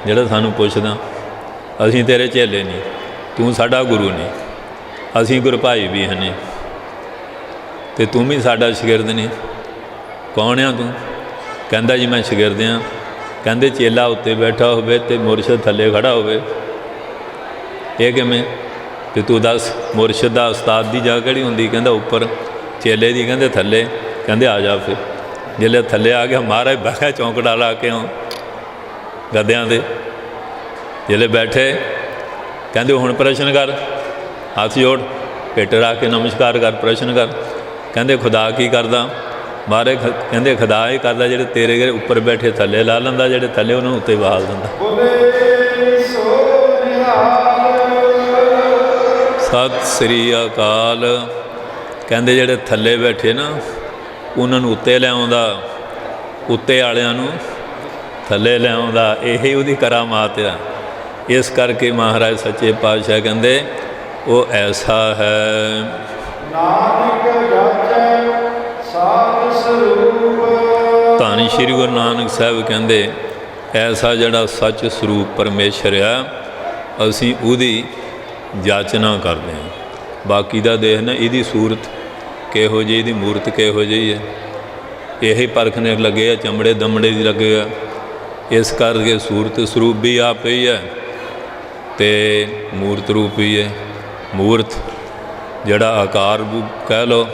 जिहड़ा सानू पुछदा, असीं तेरे चेले नहीं, तू साडा गुरु नहीं, असीं गुर भाई भी हैं नहीं, तो तू भी साडा शगिरद नहीं। कौन आ तू? कहंदा जी मैं शगिरद हाँ। कहंदे चेला उत्ते बैठा होवे ते मुरशद थल्ले खड़ा होवे, ये किवें? तो तू दस मुरशद दा उस्ताद की जगह किहड़ी हुंदी? कहंदा उपर, चेले दी कहंदे थल्ले। कहंदे आ जा। फिर जिसले थल्ले आ गया, महाराज बैठा चौंकड़ा ला के गद्दियां ते। जिसले बैठे कहंदे हुण प्रश्न कर, हाथ जोड़, पिट रख के नमस्कार कर, प्रश्न कर। कहंदे खुदा की करदा? महाराज कहंदे खुदा ही करदा जिहड़े तेरे घरे उपर बैठे थल्ले ला लैंदा, जिहड़े थल्ले उन्हां उत्ते बहाल दिंदा। सत श्री अकाल। ਕਹਿੰਦੇ ਜਿਹੜੇ ਥੱਲੇ ਬੈਠੇ ਨਾ ਉਹਨਾਂ ਨੂੰ ਉੱਤੇ ਲਿਆਉਂਦਾ, ਉੱਤੇ ਵਾਲਿਆਂ ਨੂੰ ਥੱਲੇ ਲਿਆਉਂਦਾ, ਇਹੀ ਉਹਦੀ ਕਰਾਮਾਤ ਆ। ਇਸ ਕਰਕੇ ਮਹਾਰਾਜ ਸੱਚੇ ਪਾਤਸ਼ਾਹ ਕਹਿੰਦੇ ਉਹ ਐਸਾ ਹੈ ਨਾਨਕ ਜਾਚੈ ਸਾਧ ਸਰੂਪ। ਧੰਨ ਸ਼੍ਰੀ ਗੁਰੂ ਨਾਨਕ ਸਾਹਿਬ ਕਹਿੰਦੇ ਐਸਾ ਜਿਹੜਾ ਸੱਚ ਸਰੂਪ ਪਰਮੇਸ਼ਰ ਆ, ਅਸੀਂ ਉਹਦੀ ਜਾਚਨਾ ਕਰਦੇ ਹਾਂ। ਬਾਕੀ ਦਾ ਦੇਖਣਾ ਇਹਦੀ ਸੂਰਤ ਕਿਹੋ ਜਿਹੀ, ਇਹਦੀ ਮੂਰਤ ਕਿਹੋ ਜਿਹੀ ਹੈ, ਇਹੀ ਪਰਖਣੇ ਲੱਗੇ ਆ, ਚਮੜੇ ਦਮੜੇ ਦੀ ਲੱਗੇ ਆ। ਇਸ ਕਰਕੇ ਸੂਰਤ ਸਰੂਪ ਵੀ ਆਪ ਹੀ ਹੈ ਅਤੇ ਮੂਰਤ ਰੂਪ ਵੀ ਹੈ। ਮੂਰਤ ਜਿਹੜਾ ਆਕਾਰ ਰੂਪ ਕਹਿ ਲਓ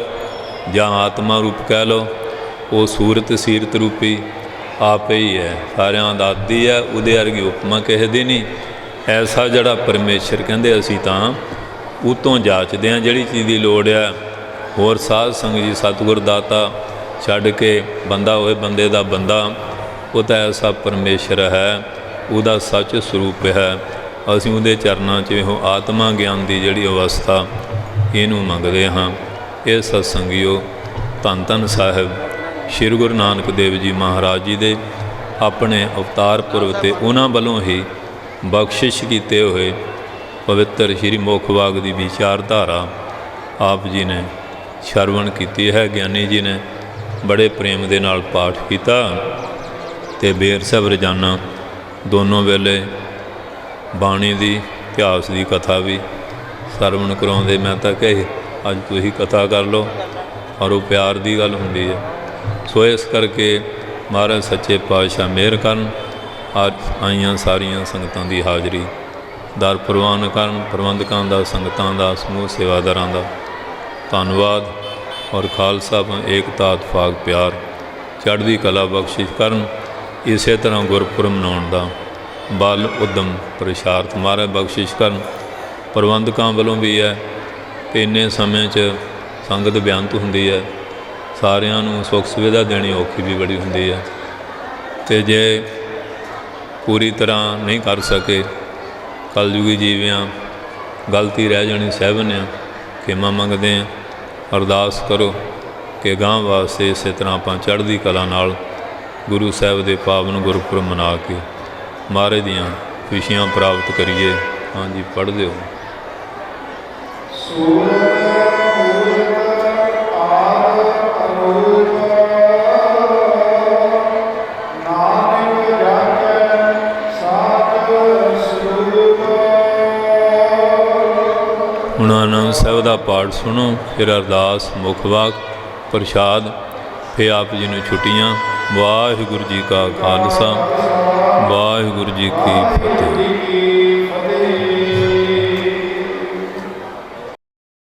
ਜਾਂ ਆਤਮਾ ਰੂਪ ਕਹਿ ਲਓ, ਉਹ ਸੂਰਤ ਸੀਰਤ ਰੂਪੀ ਆਪ ਹੀ ਹੈ, ਸਾਰਿਆਂ ਦਾ ਆਦੀ ਹੈ, ਉਹਦੇ ਵਰਗੀ ਉਪਮਾ ਕਿਸੇ ਦੀ ਨਹੀਂ। ਐਸਾ ਜਿਹੜਾ ਪਰਮੇਸ਼ਰ ਕਹਿੰਦੇ ਅਸੀਂ ਤਾਂ ਉਹ ਤੋਂ ਜਾਚਦੇ ਹਾਂ ਜਿਹੜੀ ਚੀਜ਼ ਦੀ ਲੋੜ ਆ। ਹੋਰ ਸਾਧ ਸੰਗਤ ਜੀ ਸਤਿਗੁਰ ਦਾਤਾ ਛੱਡ ਕੇ ਬੰਦਾ ਹੋਏ ਬੰਦੇ ਦਾ ਬੰਦਾ, ਉਹ ਤਾਂ ਐਸਾ ਪਰਮੇਸ਼ਰ ਹੈ, ਉਹਦਾ ਸੱਚ ਸਰੂਪ ਹੈ। ਅਸੀਂ ਉਹਦੇ ਚਰਨਾਂ 'ਚ ਇਹੋ ਆਤਮਾ ਗਿਆਨ ਦੀ ਜਿਹੜੀ ਅਵਸਥਾ ਇਹਨੂੰ ਮੰਗਦੇ ਹਾਂ। ਇਹ ਸਤਸੰਗੀਓ ਧੰਨ ਧੰਨ ਸਾਹਿਬ ਸ਼੍ਰੀ ਗੁਰੂ ਨਾਨਕ ਦੇਵ ਜੀ ਮਹਾਰਾਜ ਜੀ ਦੇ ਆਪਣੇ ਅਵਤਾਰ ਪੁਰਬ 'ਤੇ ਉਹਨਾਂ ਵੱਲੋਂ ਹੀ ਬਖਸ਼ਿਸ਼ ਕੀਤੇ ਹੋਏ ਪਵਿੱਤਰ ਸ਼੍ਰੀ ਮੁੱਖ ਵਾਗ ਦੀ ਵਿਚਾਰਧਾਰਾ ਆਪ ਜੀ ਨੇ ਸ਼ਰਵਣ ਕੀਤੀ ਹੈ। ਗਿਆਨੀ ਜੀ ਨੇ ਬੜੇ ਪ੍ਰੇਮ ਦੇ ਨਾਲ ਪਾਠ ਕੀਤਾ ਅਤੇ ਬੇਰ ਸਾਹਿਬ ਰੋਜ਼ਾਨਾ ਦੋਨੋਂ ਵੇਲੇ ਬਾਣੀ ਦੀ ਇਤਿਹਾਸ ਦੀ ਕਥਾ ਵੀ ਸਰਵਣ ਕਰਾਉਂਦੇ। ਮੈਂ ਤਾਂ ਕਹੇ ਅੱਜ ਤੁਸੀਂ ਕਥਾ ਕਰ ਲਓ, ਔਰ ਉਹ ਪਿਆਰ ਦੀ ਗੱਲ ਹੁੰਦੀ ਹੈ। ਸੋ ਇਸ ਕਰਕੇ ਮਹਾਰਾਜ ਸੱਚੇ ਪਾਤਸ਼ਾਹ ਮਿਹਰ ਕਰਨ, ਅੱਜ ਆਈਆਂ ਸਾਰੀਆਂ ਸੰਗਤਾਂ ਦੀ ਹਾਜ਼ਰੀ ਦਰ ਪ੍ਰਵਾਨ ਕਰਨ। ਪ੍ਰਬੰਧਕਾਂ ਦਾ, ਸੰਗਤਾਂ ਦਾ, ਸਮੂਹ ਸੇਵਾਦਾਰਾਂ ਦਾ ਧੰਨਵਾਦ। ਔਰ ਖਾਲਸਾ ਏਕਤਾ ਇਤਫਾਕ ਪਿਆਰ ਚੜ੍ਹਦੀ ਕਲਾ ਬਖਸ਼ਿਸ਼ ਕਰਨ। ਇਸੇ ਤਰ੍ਹਾਂ ਗੁਰਪੁਰਬ ਮਨਾਉਣ ਦਾ ਬਲ ਉਦਮ ਪ੍ਰਸ਼ਾਰਥ ਮਹਾਰਾਜ ਬਖਸ਼ਿਸ਼ ਕਰਨ। ਪ੍ਰਬੰਧਕਾਂ ਵੱਲੋਂ ਵੀ ਹੈ ਕਿ ਇੰਨੇ ਸਮੇਂ 'ਚ ਸੰਗਤ ਬੇਅੰਤ ਹੁੰਦੀ ਹੈ, ਸਾਰਿਆਂ ਨੂੰ ਸੁੱਖ ਸੁਵਿਧਾ ਦੇਣੀ ਔਖੀ ਵੀ ਬੜੀ ਹੁੰਦੀ ਹੈ, ਅਤੇ ਜੇ ਪੂਰੀ ਤਰ੍ਹਾਂ ਨਹੀਂ ਕਰ ਸਕੇ, ਕਲਯੁਗੀ ਜੀਵਿਆਂ ਗਲਤੀ ਰਹਿ ਜਾਣੀ ਸਹਿਬਨ ਆ। ਖਿਮਾ ਮੰਗਦੇ ਹਾਂ, ਅਰਦਾਸ ਕਰੋ ਕਿ ਗਾਂ ਵਾਸਤੇ ਇਸੇ ਤਰ੍ਹਾਂ ਆਪਾਂ ਚੜ੍ਹਦੀ ਕਲਾ ਨਾਲ ਗੁਰੂ ਸਾਹਿਬ ਦੇ ਪਾਵਨ ਗੁਰਪੁਰਬ ਮਨਾ ਕੇ ਮਹਾਰਾਜ ਦੀਆਂ ਖੁਸ਼ੀਆਂ ਪ੍ਰਾਪਤ ਕਰੀਏ। ਹਾਂਜੀ, ਪੜ੍ਹ ਦਿਓ। ਹੁਣ ਆਨੰਦ ਸਾਹਿਬ ਦਾ ਪਾਠ ਸੁਣੋ, ਫਿਰ ਅਰਦਾਸ, ਮੁੱਖ ਵਾਕ, ਪ੍ਰਸ਼ਾਦ, ਫਿਰ ਆਪ ਜੀ ਨੂੰ ਛੁੱਟੀਆਂ। ਵਾਹਿਗੁਰੂ ਜੀ ਕਾ ਖਾਲਸਾ, ਵਾਹਿਗੁਰੂ ਜੀ ਕੀ ਫਤਿਹ।